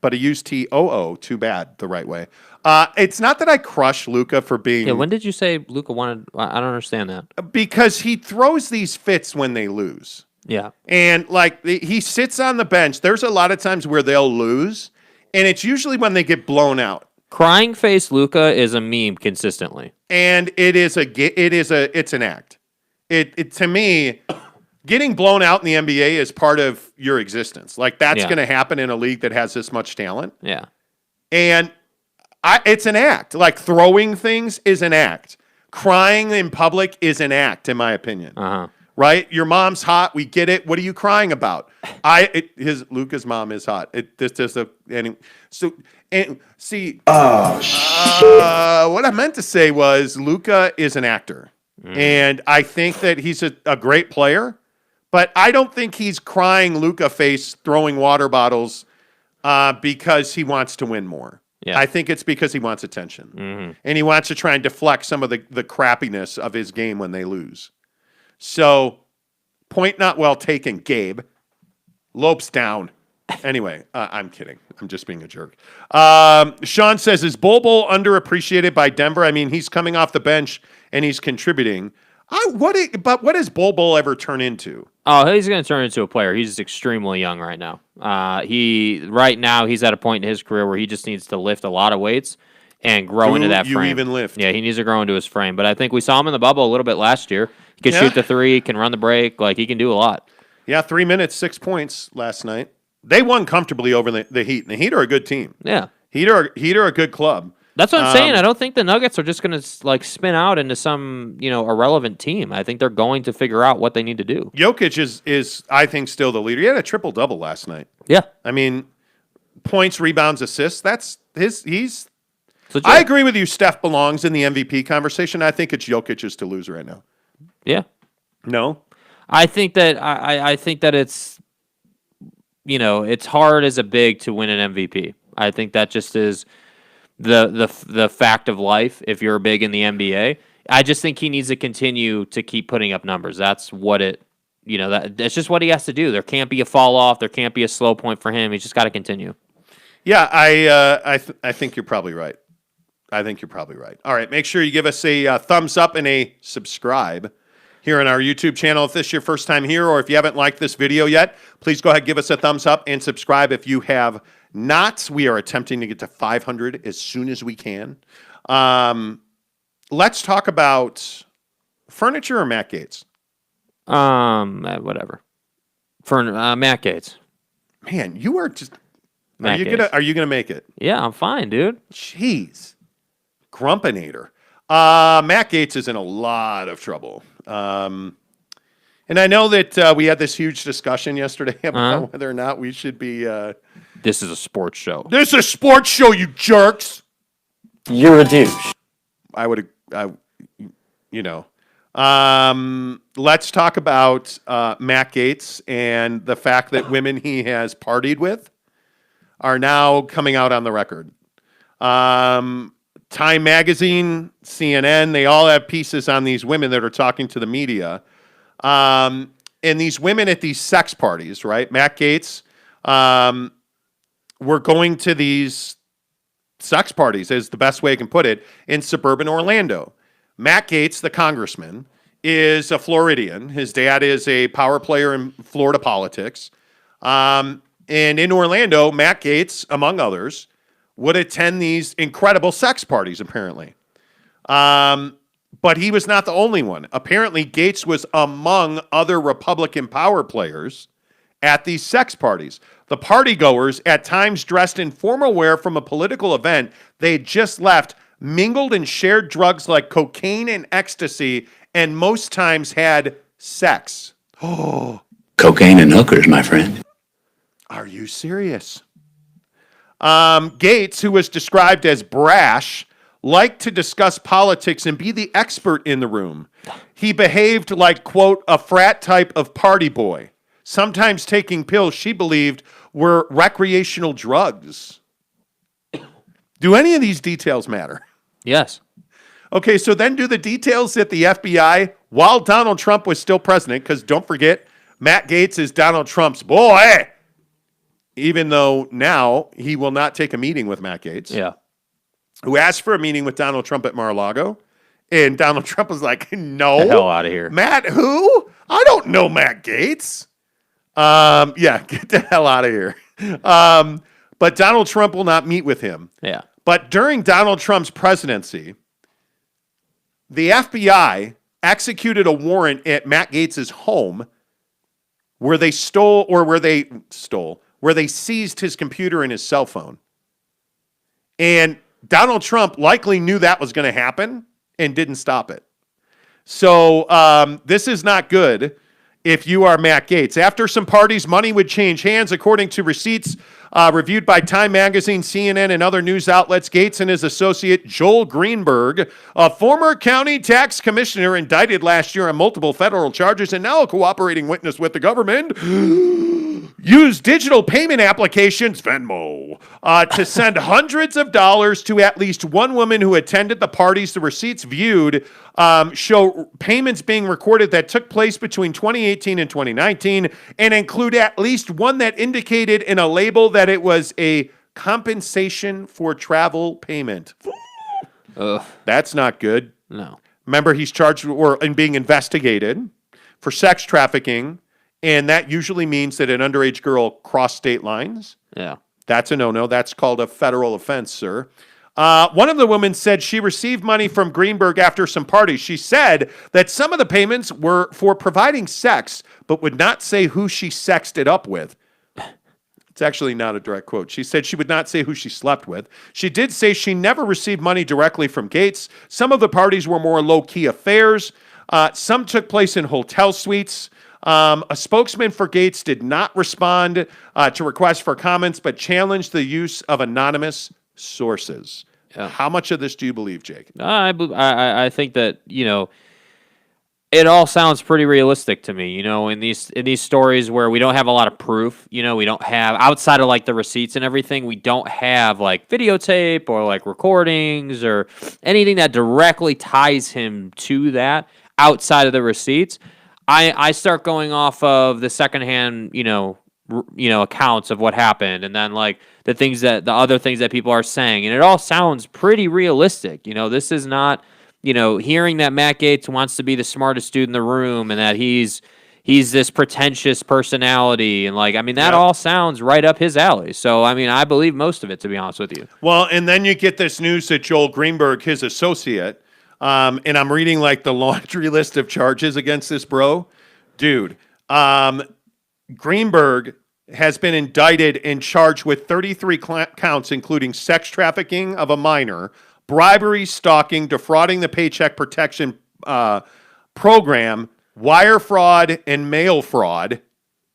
But he used T-O-O, too bad, the right way. It's not that I crush Luka for being... Yeah, when did you say Luka wanted... I don't understand that. Because he throws these fits when they lose. Yeah. And, he sits on the bench. There's a lot of times where they'll lose, and it's usually when they get blown out. Crying face Luka is a meme consistently. And it's an act. It to me... Getting blown out in the NBA is part of your existence. That's going to happen in a league that has this much talent. Yeah. And it's an act. Throwing things is an act. Crying in public is an act, in my opinion. Uh-huh. Right? Your mom's hot. We get it. What are you crying about? Luka's mom is hot. What I meant to say was Luka is an actor. And I think that he's a great player. But I don't think he's crying Luka face, throwing water bottles because he wants to win more. Yeah. I think it's because he wants attention. Mm-hmm. And he wants to try and deflect some of the crappiness of his game when they lose. So, point not well taken, Gabe. Lopes down. Anyway, I'm kidding. I'm just being a jerk. Sean says, is Bol Bol underappreciated by Denver? I mean, he's coming off the bench and he's contributing. What does Bol Bol ever turn into? Oh, he's going to turn into a player. He's extremely young right now. He's at a point in his career where he just needs to lift a lot of weights and grow into that frame. You even lift? Yeah, he needs to grow into his frame. But I think we saw him in the bubble a little bit last year. He can shoot the three, can run the break. He can do a lot. Yeah, 3 minutes, 6 points last night. They won comfortably over the Heat. And the Heat are a good team. Yeah. Heat are a good club. That's what I'm saying. I don't think the Nuggets are just going to spin out into some irrelevant team. I think they're going to figure out what they need to do. Jokic is I think still the leader. He had a triple-double last night. Yeah. I mean, points, rebounds, assists. That's he's. Legit. I agree with you. Steph belongs in the MVP conversation. I think it's Jokic's to lose right now. Yeah. No. I think that I think that it's it's hard as a big to win an MVP. I think that just is the fact of life if you're big in the NBA. I just think he needs to continue to keep putting up numbers. That's what that's just what he has to do. There can't be a fall off. There can't be a slow point for him. He's just got to continue. Yeah, I think you're probably right. I think you're probably right. All right, make sure you give us a thumbs up and a subscribe here on our YouTube channel. If this is your first time here or if you haven't liked this video yet, please go ahead and give us a thumbs up and subscribe if you have not. We are attempting to get to 500 as soon as we can. Let's talk about furniture or Matt Gaetz. Whatever. For Matt Gaetz. Man, you are just. Matt Are you gonna make it? Yeah, I'm fine, dude. Jeez, Grumpinator. Matt Gaetz is in a lot of trouble. And I know that we had this huge discussion yesterday about whether or not we should be. This is a sports show. This is a sports show, you jerks. You're a douche. Let's talk about Matt Gaetz and the fact that women he has partied with are now coming out on the record. Time Magazine, CNN, they all have pieces on these women that are talking to the media. And these women at these sex parties, right? Matt Gaetz, were going to these sex parties, is the best way I can put it, in suburban Orlando. Matt Gaetz, the congressman, is a Floridian. His dad is a power player in Florida politics. And in Orlando, Matt Gaetz, among others, would attend these incredible sex parties, apparently. But he was not the only one. Apparently, Gaetz was among other Republican power players at these sex parties. The partygoers, at times dressed in formal wear from a political event they had just left, mingled and shared drugs like cocaine and ecstasy, and most times had sex. Oh, cocaine and hookers, my friend. Are you serious? Gaetz, who was described as brash, liked to discuss politics and be the expert in the room. He behaved like, quote, a frat type of party boy, sometimes taking pills she believed were recreational drugs. Do any of these details matter? Yes. Okay, so then do the details at the FBI while Donald Trump was still president, because don't forget, Matt Gaetz is Donald Trump's boy, even though now he will not take a meeting with Matt Gaetz. Yeah. Who asked for a meeting with Donald Trump at Mar-a-Lago, and Donald Trump was like, no. Get the hell out of here. Matt who? I don't know Matt Gaetz. Yeah, get the hell out of here. But Donald Trump will not meet with him. Yeah. But during Donald Trump's presidency, the FBI executed a warrant at Matt Gaetz's home where they seized his computer and his cell phone. And Donald Trump likely knew that was going to happen and didn't stop it. So this is not good if you are Matt Gaetz. After some parties, money would change hands, according to receipts reviewed by Time Magazine, CNN, and other news outlets. Gaetz and his associate Joel Greenberg, a former county tax commissioner indicted last year on multiple federal charges and now a cooperating witness with the government, used digital payment applications, Venmo, to send hundreds of dollars to at least one woman who attended the parties. The receipts viewed show payments being recorded that took place between 2018 and 2019 and include at least one that indicated in a label that it was a compensation for travel payment. Ugh. That's not good. No. Remember, he's charged and being investigated for sex trafficking, and that usually means that an underage girl crossed state lines. Yeah. That's a no-no. That's called a federal offense, sir. One of the women said she received money from Greenberg after some parties. She said that some of the payments were for providing sex, but would not say who she sexed it up with. It's actually not a direct quote. She said she would not say who she slept with. She did say she never received money directly from Gaetz. Some of the parties were more low-key affairs. Some took place in hotel suites. A spokesman for Gaetz did not respond to requests for comments, but challenged the use of anonymous sources. Yeah. How much of this do you believe, Jake? I think that, it all sounds pretty realistic to me, in these stories where we don't have a lot of proof, we don't have, outside of like the receipts and everything, we don't have like videotape or like recordings or anything that directly ties him to that outside of the receipts. I start going off of the secondhand, accounts of what happened, and then like the other things that people are saying, and it all sounds pretty realistic. This is not, hearing that Matt Gaetz wants to be the smartest dude in the room and that he's this pretentious personality, and that all sounds right up his alley. So I believe most of it, to be honest with you. Well, and then you get this news that Joel Greenberg, his associate, and I'm reading like the laundry list of charges against this bro. Dude, Greenberg has been indicted and charged with 33 counts, including sex trafficking of a minor, bribery, stalking, defrauding the Paycheck Protection Program, wire fraud, and mail fraud.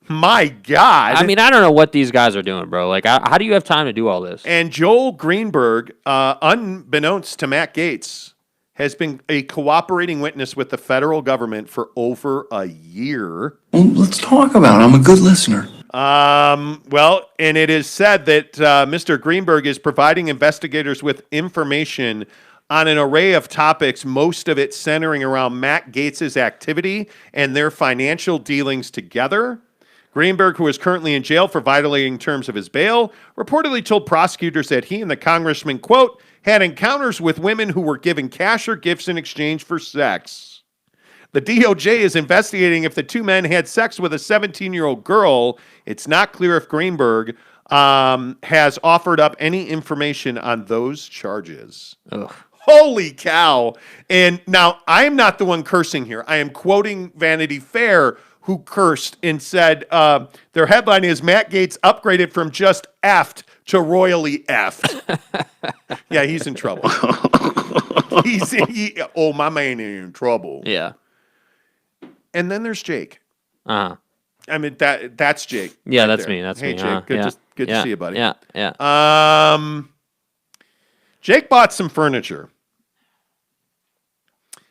My God. I don't know what these guys are doing, bro. Like, how do you have time to do all this? And Joel Greenberg, unbeknownst to Matt Gaetz, has been a cooperating witness with the federal government for over a year. Well, let's talk about it. I'm a good listener. Well, and it is said that Mr. Greenberg is providing investigators with information on an array of topics, most of it centering around Matt Gaetz's activity and their financial dealings together. Greenberg, who is currently in jail for violating terms of his bail, reportedly told prosecutors that he and the congressman, quote, had encounters with women who were given cash or gifts in exchange for sex. The DOJ is investigating if the two men had sex with a 17-year-old girl. It's not clear if Greenberg has offered up any information on those charges. Ugh. Holy cow. And now, I am not the one cursing here. I am quoting Vanity Fair, who cursed and said their headline is Matt Gaetz upgraded from just effed to royally effed. Yeah, he's in trouble. My man is in trouble. Yeah. And then there's Jake. Uh-huh. I mean, that's Jake. Yeah, right that's there. me. That's hey, me. Jake. Good to see you, buddy. Yeah. Jake bought some furniture.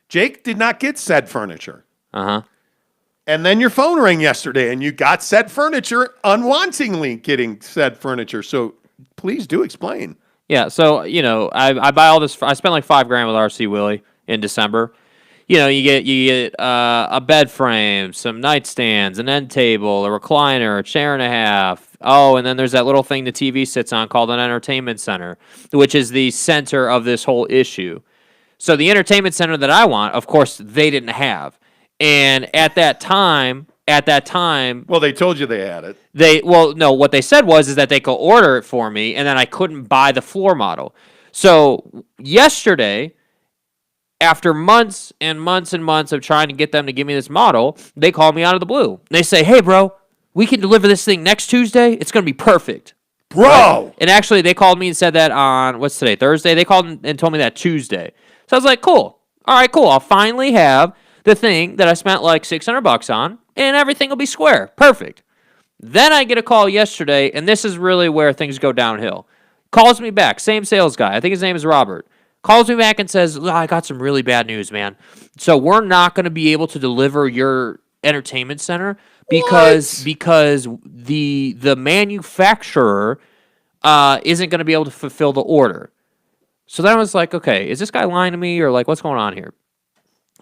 Jake did not get said furniture. Uh-huh. And then your phone rang yesterday, and you got said furniture unwantingly getting said furniture. So please do explain. Yeah, so, I buy all this. I spent like $5,000 with RC Willie in December. You get a bed frame, some nightstands, an end table, a recliner, a chair and a half. Oh, and then there's that little thing the TV sits on called an entertainment center, which is the center of this whole issue. So the entertainment center that I want, of course, they didn't have. And at that time, well, they told you they had it. What they said is that they could order it for me, and then I couldn't buy the floor model. So yesterday, after months and months and months of trying to get them to give me this model, they called me out of the blue. They say, "Hey, bro, we can deliver this thing next Tuesday. It's going to be perfect." Bro! Right? And actually, they called me and said that on, what's today, Thursday? They called and told me that Tuesday. So I was like, cool. All right, cool. I'll finally have the thing that I spent like $600 on, and everything will be square. Perfect. Then I get a call yesterday, and this is really where things go downhill. Calls me back, same sales guy. I think his name is Robert. Calls me back and says, I got some really bad news, man. So we're not going to be able to deliver your entertainment center because the manufacturer isn't going to be able to fulfill the order. So then I was like, okay, is this guy lying to me or like what's going on here?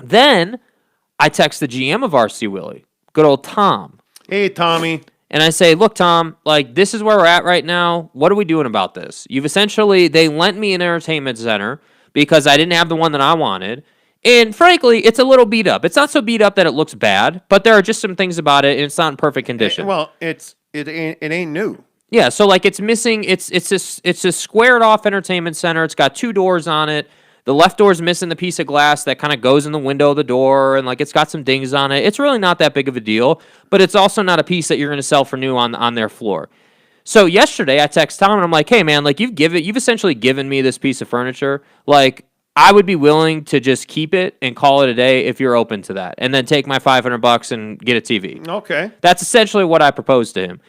Then I text the GM of RC Willie, good old Tom. Hey, Tommy. And I say, look, Tom, like this is where we're at right now. What are we doing about this? They lent me an entertainment center because I didn't have the one that I wanted. And frankly, it's a little beat up. It's not so beat up that it looks bad, but there are just some things about it, and it's not in perfect condition. Well, it ain't new. Yeah, so like it's missing. It's a squared off entertainment center. It's got two doors on it. The left door is missing the piece of glass that kind of goes in the window of the door, and like it's got some dings on it. It's really not that big of a deal, but it's also not a piece that you're going to sell for new on their floor. So yesterday I text Tom and I'm like, hey man, like you've essentially given me this piece of furniture. Like I would be willing to just keep it and call it a day if you're open to that, and then take my $500 and get a TV. Okay. That's essentially what I proposed to him.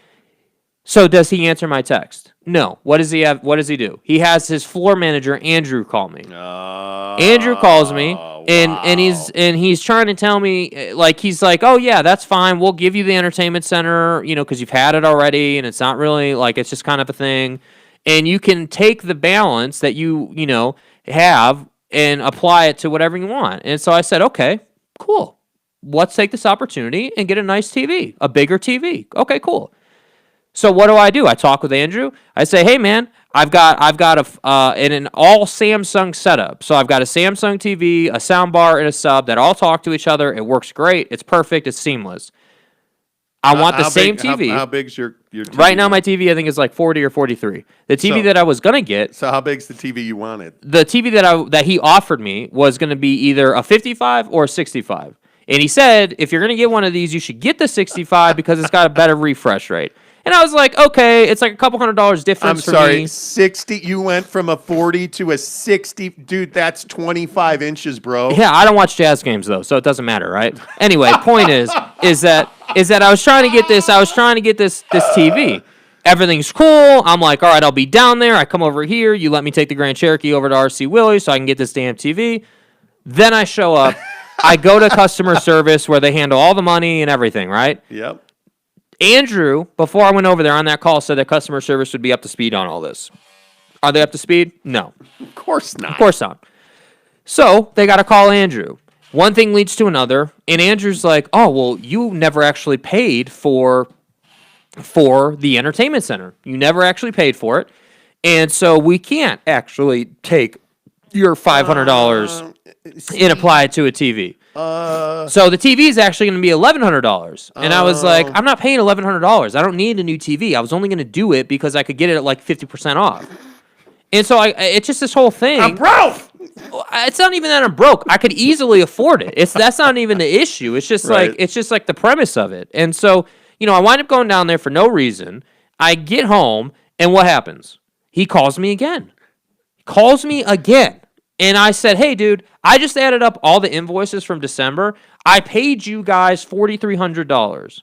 So does he answer my text? No. What does he have? What does he do? He has his floor manager Andrew call me. Andrew calls me and he's trying to tell me like he's like, "Oh yeah, that's fine. We'll give you the entertainment center, because you've had it already and it's not really like it's just kind of a thing. And you can take the balance that you have and apply it to whatever you want." And so I said, "Okay, cool. Let's take this opportunity and get a nice TV, a bigger TV." Okay, cool. So what do? I talk with Andrew. I say, hey man, I've got an all Samsung setup. So I've got a Samsung TV, a sound bar, and a sub that all talk to each other. It works great. It's perfect. It's seamless. I want the same TV. How big's your TV? Right now, my TV I think is like 40 or 43. The TV that I was gonna get. So how big's the TV you wanted? The TV that he offered me was gonna be either a 55 or a 65. And he said, if you're gonna get one of these, you should get the 65 because it's got a better refresh rate. And I was like, okay, it's like a couple $100 difference for me. I'm sorry, 60. You went from a 40 to a 60. Dude, that's 25 inches, bro. Yeah, I don't watch Jazz games though, so it doesn't matter, right? Anyway, point is that I was trying to get this TV. Everything's cool. I'm like, all right, I'll be down there. I come over here. You let me take the Grand Cherokee over to RC Willie so I can get this damn TV. Then I show up. I go to customer service where they handle all the money and everything, right? Yep. Andrew, before I went over there on that call, said that customer service would be up to speed on all this. Are they up to speed? No. Of course not. Of course not. So they got to call Andrew. One thing leads to another, and Andrew's like, oh, well, you never actually paid for the entertainment center. You never actually paid for it, and so we can't actually take your $500 and apply it to a TV. So the TV is actually going to be $1,100. And I was like, I'm not paying $1,100. I don't need a new TV. I was only going to do it because I could get it at like 50% off. And so it's just this whole thing. I'm broke. It's not even that I'm broke. I could easily afford it. That's not even the issue. It's just Right. like the premise of it. And so, I wind up going down there for no reason. I get home, and what happens? He calls me again. And I said, hey, dude, I just added up all the invoices from December. I paid you guys $4,300,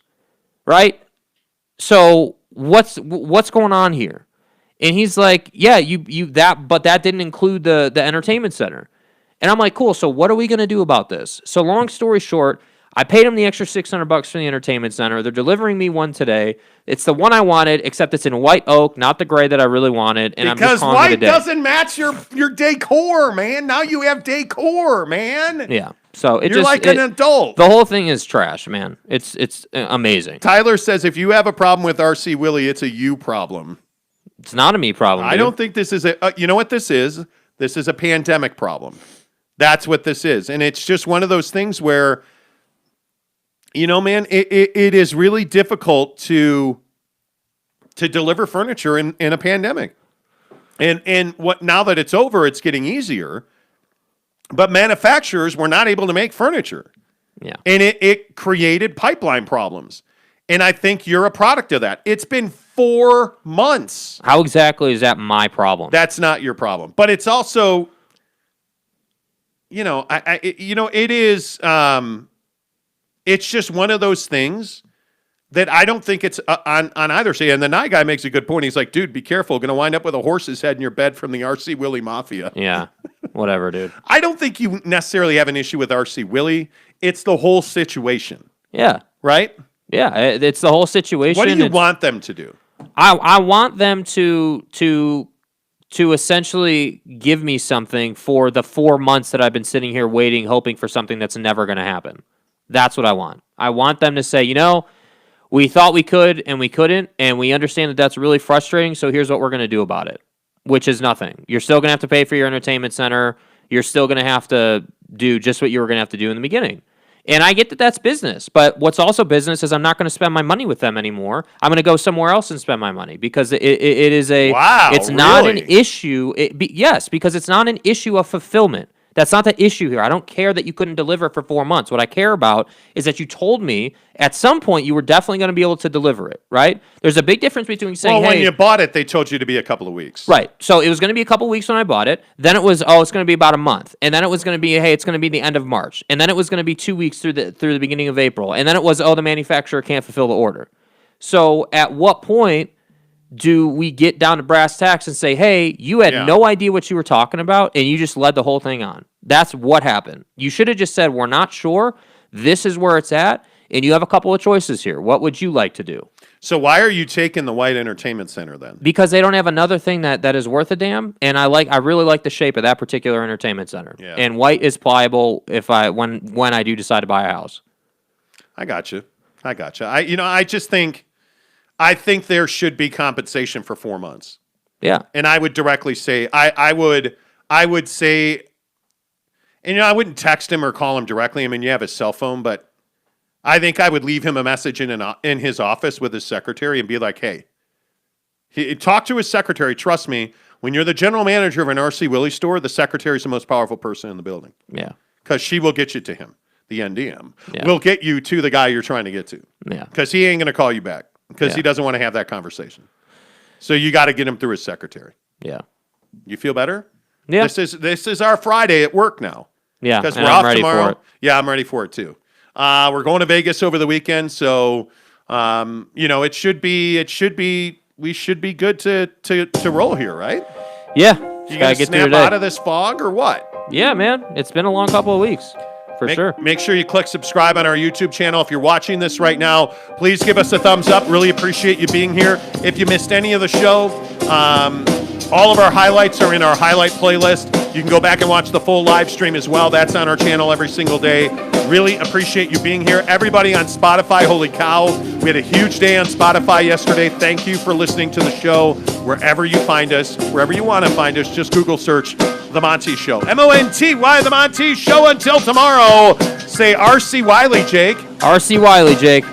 right? So what's going on here? And he's like, yeah, but that didn't include the entertainment center. And I'm like, cool, so what are we going to do about this? So long story short, I paid him the extra $600 for the entertainment center. They're delivering me one today. It's the one I wanted, except it's in white oak, not the gray that I really wanted. And Because I'm just calling white it a day. doesn't match your decor, man. Now you have decor, man. Yeah. So You're like an adult. The whole thing is trash, man. It's amazing. Tyler says if you have a problem with RC Willie, it's a you problem. It's not a me problem. I don't think this is you know what this is? This is a pandemic problem. That's what this is. And it's just one of those things where, man, it is really difficult to deliver furniture in a pandemic. And what now that it's over, it's getting easier. But manufacturers were not able to make furniture. Yeah. And it created pipeline problems. And I think you're a product of that. It's been 4 months. How exactly is that my problem? That's not your problem. But it's also, it is, it's just one of those things that I don't think it's on either side. And the Nye guy makes a good point. He's like, dude, be careful. Going to wind up with a horse's head in your bed from the RC Willie Mafia. Yeah. Whatever, dude. I don't think you necessarily have an issue with RC Willie. It's the whole situation. Yeah. Right? Yeah. It's the whole situation. What do you want them to do? I want them to essentially give me something for the 4 months that I've been sitting here waiting, hoping for something that's never going to happen. That's what I want. I want them to say, we thought we could and we couldn't, and we understand that that's really frustrating, so here's what we're going to do about it, which is nothing. You're still going to have to pay for your entertainment center. You're still going to have to do just what you were going to have to do in the beginning. And I get that that's business, but what's also business is I'm not going to spend my money with them anymore. I'm going to go somewhere else and spend my money because it is a wow, it's not really? an issue. Yes, because it's not an issue of fulfillment. That's not the issue here. I don't care that you couldn't deliver for 4 months. What I care about is that you told me at some point you were definitely going to be able to deliver it, right? There's a big difference between saying, when you bought it, they told you to be a couple of weeks. Right. So it was going to be a couple weeks when I bought it. Then it was, it's going to be about a month. And then it was going to be, hey, it's going to be the end of March. And then it was going to be 2 weeks through the beginning of April. And then it was, the manufacturer can't fulfill the order. So at what point do we get down to brass tacks and say, hey, you had no idea what you were talking about, and you just led the whole thing on? That's what happened. You should have just said, we're not sure. This is where it's at, and you have a couple of choices here. What would you like to do? So why are you taking the White Entertainment Center then? Because they don't have another thing that is worth a damn, and I really like the shape of that particular entertainment center. Yeah. And white is pliable when I do decide to buy a house. I got you. I just think there should be compensation for 4 months. Yeah. And I would directly say I would say, and I wouldn't text him or call him directly. I mean, you have his cell phone, but I think I would leave him a message in his office with his secretary and be like, hey, talk to his secretary. Trust me, when you're the general manager of an RC Willie store, the secretary is the most powerful person in the building. Yeah. Because she will get you to him. The NDM Yeah. will get you to the guy you're trying to get to. Yeah. Because he ain't going to call you back. Because he doesn't want to have that conversation. So you got to get him through his secretary. Yeah. You feel better? Yeah. This is our Friday at work now. Yeah. Because And we're I'm off ready tomorrow. for it. Yeah, I'm ready for it too. We're going to Vegas over the weekend, so it should be we should be good to roll here, right? Yeah. You gonna get snap out of this fog or what? Yeah, man. It's been a long couple of weeks. For sure. Make sure you click subscribe on our YouTube channel. If you're watching this right now, please give us a thumbs up. Really appreciate you being here. If you missed any of the show, All of our highlights are in our highlight playlist. You can go back and watch the full live stream as well. That's on our channel every single day. Really appreciate you being here. Everybody on Spotify, holy cow. We had a huge day on Spotify yesterday. Thank you for listening to the show wherever you find us, wherever you want to find us. Just Google search The Monty Show. MONTY, The Monty Show. Until tomorrow, say R.C. Wiley, Jake. R.C. Wiley, Jake.